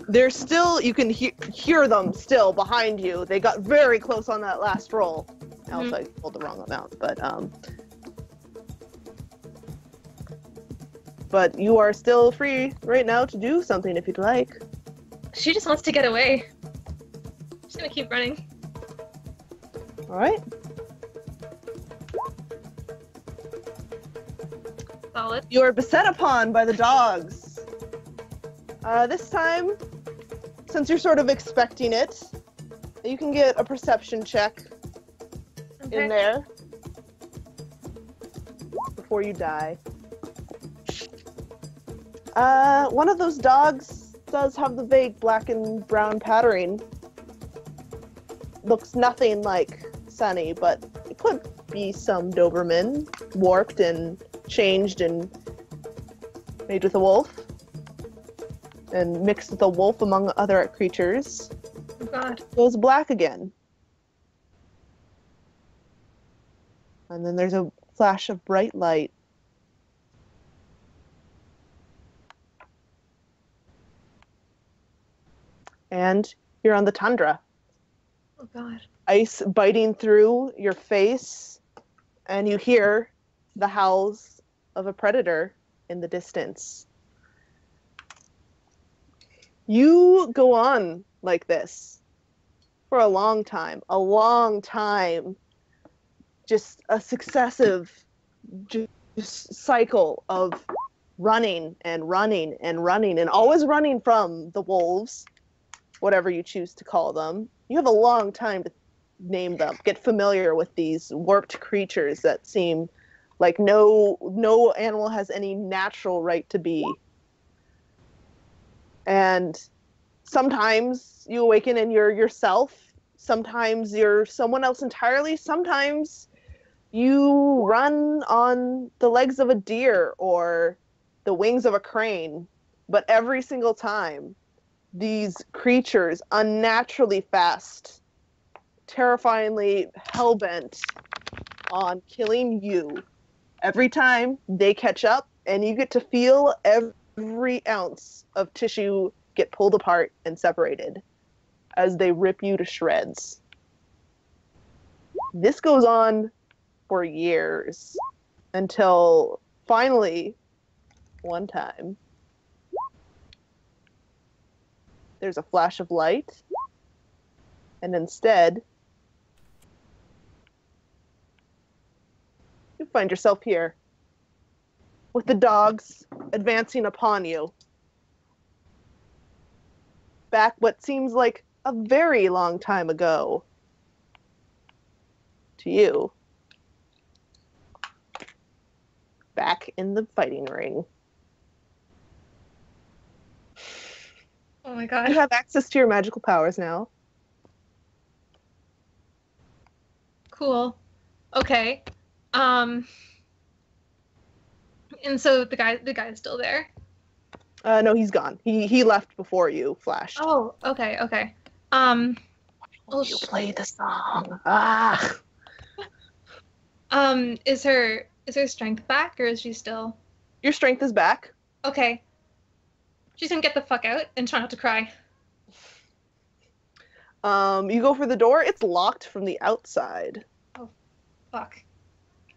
They're still, you can hear them still behind you. They got very close on that last roll. Also, I rolled the wrong amount, but you are still free right now to do something if you'd like. She just wants to get away. She's gonna keep running. All right. Solid. You are beset upon by the dogs. This time, since you're sort of expecting it, you can get a perception check in there before you die. One of those dogs does have the vague black and brown patterning. Looks nothing like Sunny, but it could be some Doberman, warped and changed and made with a wolf, and mixed with a wolf among other creatures. Oh god. Goes black again. And then there's a flash of bright light. And you're on the tundra. Oh god. Ice biting through your face, and you hear the howls of a predator in the distance. You go on like this for a long time. Just a successive just cycle of running and running and running, and always running from the wolves, whatever you choose to call them. You have a long time to name them, get familiar with these warped creatures that seem like no animal has any natural right to be. And sometimes you awaken and you're yourself. Sometimes you're someone else entirely. Sometimes you run on the legs of a deer or the wings of a crane. But every single time, these creatures, unnaturally fast, terrifyingly hell-bent on killing you. Every time they catch up, and you get to feel every ounce of tissue get pulled apart and separated as they rip you to shreds. This goes on for years until finally, one time, there's a flash of light, and instead, you find yourself here with the dogs advancing upon you. Back what seems like a very long time ago to you. back in the fighting ring. Oh my You god. have access to your magical powers now. Cool. Okay. And so the guy is still there. No, he's gone. He left before you flashed. Oh, okay. Well, You play the song. Ah. Is her strength back, or is she still? Your strength is back. Okay. She's gonna get the fuck out and try not to cry. You go for the door. It's locked from the outside. Fuck.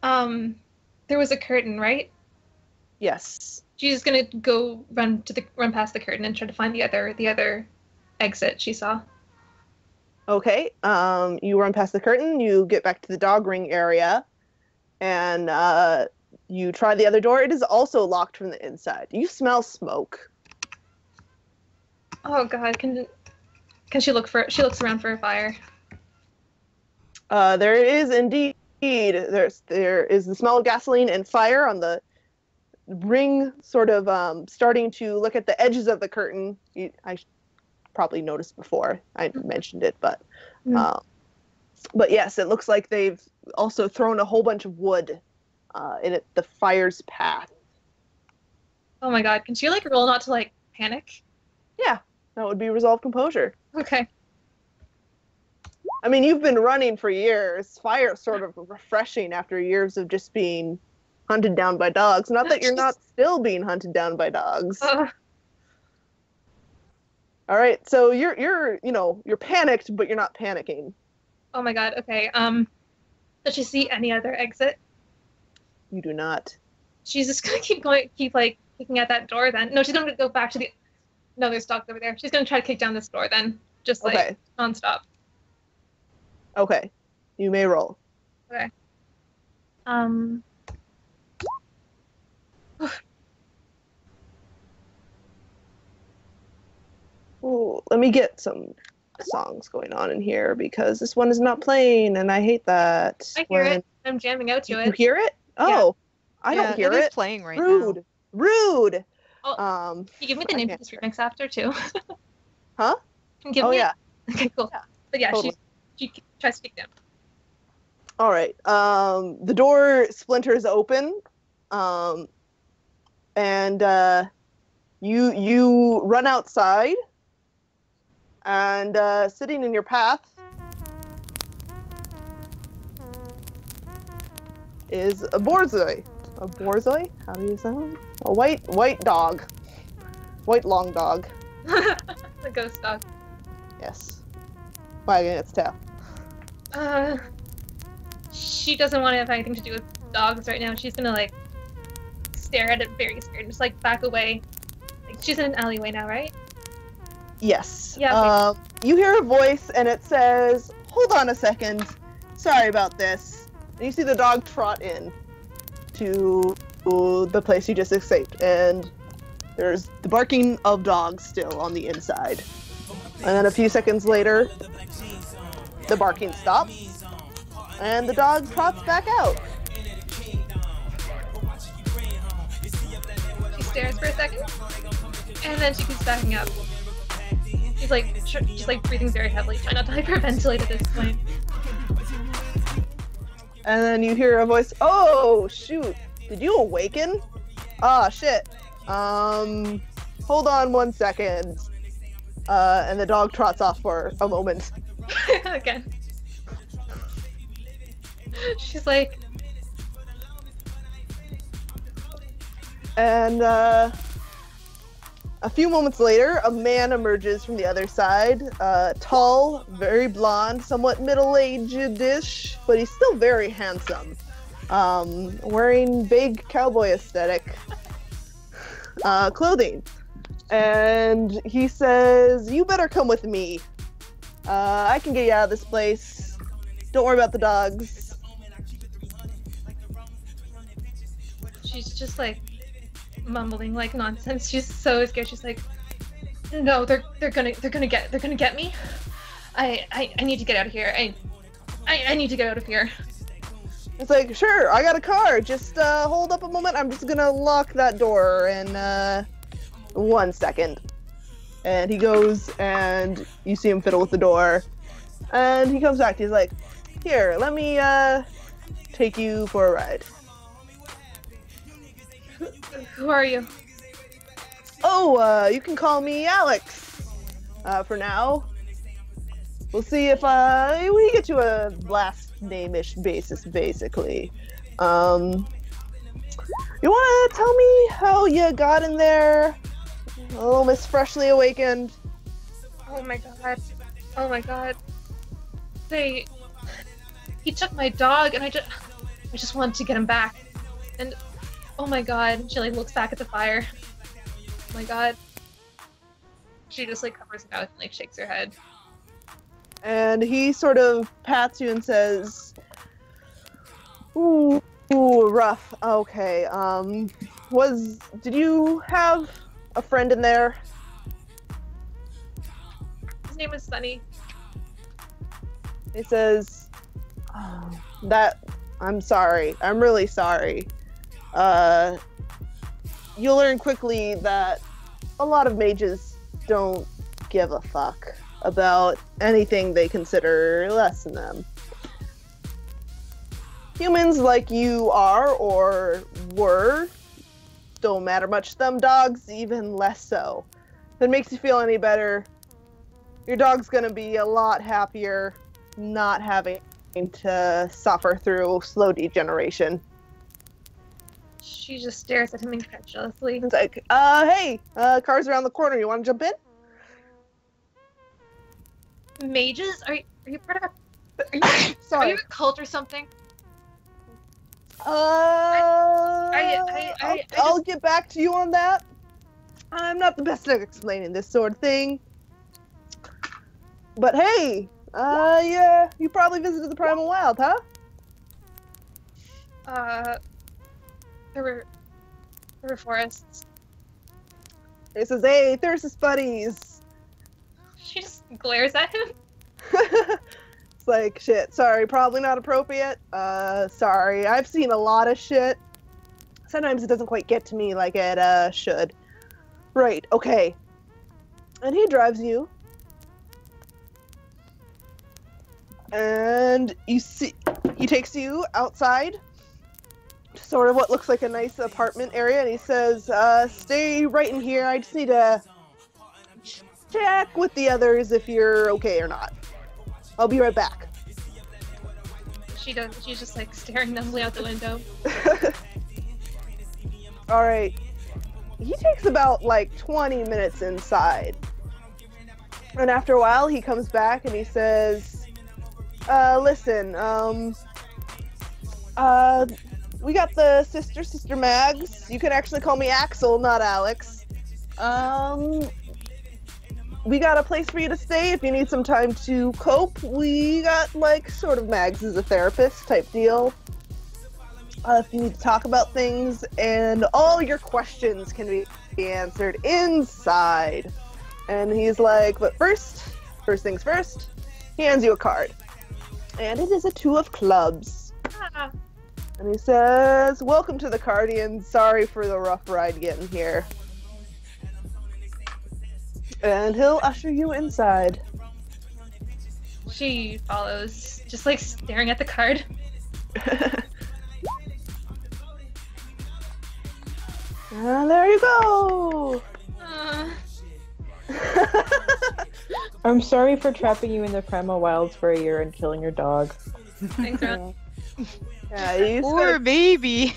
There was a curtain, right? Yes. She's gonna go run past the curtain and try to find the other exit she saw. Okay. You run past the curtain. You get back to the dog ring area, and you try the other door. It is also locked from the inside. You smell smoke. Oh god, can she looks around for a fire. There is indeed. There is the smell of gasoline and fire on the ring, sort of starting to look at the edges of the curtain. I probably noticed before. I mentioned it, but yes, it looks like they've also thrown a whole bunch of wood in the fire's path. Oh my god, can she like roll not to like panic? Yeah, that would be resolve composure. Okay. I mean, you've been running for years. Fire's sort of refreshing after years of just being hunted down by dogs. Not that you're not still being hunted down by dogs. All right, so you're panicked, but you're not panicking. Oh my god. Okay. Does she see any other exit? You do not. She's just gonna keep like kicking at that door. Then no, she's gonna go back to the. No, there's dogs over there. She's gonna try to kick down this door then, just like Okay. nonstop. Okay, you may roll. Okay. Ooh, let me get some songs going on in here because this one is not playing, and I hate that. I hear it. I'm jamming out to You it. hear it? Oh, I Yeah, don't hear it is it. playing right Rude. now. Rude. Oh, Can you give me the I name can't of this hear remix after too? Huh? Can you give Oh me? yeah. Okay, cool. Yeah, But yeah, totally. she tries to kick down. All right. The door splinters open, and you run outside, and sitting in your path is a borzoi. A borzoi? How do you sound? A white dog. White long dog. The ghost dog. Yes. Wagging its tail. She doesn't want to have anything to do with dogs right now. She's gonna like stare at it very scared and just like back away. Like she's in an alleyway now, right? Yes. Yeah, okay. You hear a voice, and it says, "Hold on a second. Sorry about this." And you see the dog trot in to the place you just escaped, and there's the barking of dogs still on the inside. And then a few seconds later, the barking stops, and the dog trots back out. She stares for a second, and then she keeps backing up. She's like just like breathing very heavily, trying not to hyperventilate at this point. And then you hear a voice, "Oh, shoot. Did you awaken? Ah, shit. Hold on 1 second." And the dog trots off for a moment. Again. She's like, And a few moments later, a man emerges from the other side. Tall, very blonde, somewhat middle-aged-ish, but he's still very handsome. Wearing big cowboy aesthetic clothing. And he says, "You better come with me. I can get you out of this place. Don't worry about the dogs." she's just like mumbling like nonsense. She's so scared. She's like, "No, they're gonna get me. I need to get out of here. I need to get out of here." It's like, sure, I got a car. Just hold up a moment. I'm just gonna lock that door in 1 second. And he goes, and you see him fiddle with the door. And he comes back. He's like, here, let me take you for a ride. Who are you? Oh, you can call me Alex. For now. We'll see if we get to a last name-ish basis, basically. You want to tell me how you got in there? A little Miss Freshly Awakened. Oh my god. Oh my god. He took my dog, and I just wanted to get him back. And oh my god, she like looks back at the fire. Oh my god. She just like covers her mouth and like shakes her head. And he sort of pats you and says, ooh, rough. Okay, did you have a friend in there? His name is Sunny. He says, oh, I'm sorry. I'm really sorry. You'll learn quickly that a lot of mages don't give a fuck about anything they consider less than them. Humans like you are or were don't matter much to them. Dogs even less so. If it makes you feel any better, your dog's gonna be a lot happier not having to suffer through slow degeneration. She just stares at him incredulously. It's like, hey, car's around the corner. You want to jump in? Mages? Are you part of are Sorry. you a cult or something? I'll get back to you on that. I'm not the best at explaining this sort of thing. But hey, yeah, you probably visited the Primal Wild, huh? There were forests. He says, hey, Thyrsus buddies. She just glares at him. It's like, shit, sorry, probably not appropriate. Sorry, I've seen a lot of shit. Sometimes it doesn't quite get to me like it, should. Right, okay. And he drives you. And you see, he takes you outside to sort of what looks like a nice apartment area, and he says, stay right in here. I just need to check with the others if you're okay or not. I'll be right back. She's just like staring numbly out the window. Alright. He takes about like 20 minutes inside. And after a while he comes back and he says, listen, we got the Sister Mags. You can actually call me Axel, not Alex. We got a place for you to stay if you need some time to cope. We got, like, sort of Mags as a therapist type deal. If you need to talk about things, and all your questions can be answered inside. And he's like, but first things first, he hands you a card. And it is a 2 of clubs. Ah. And he says, welcome to the Cardians. Sorry for the rough ride getting here. And he'll usher you inside. She follows, just like staring at the card. There you go! I'm sorry for trapping you in the Primal Wilds for a year and killing your dog. Thanks, Ron. Yeah, you Poor baby.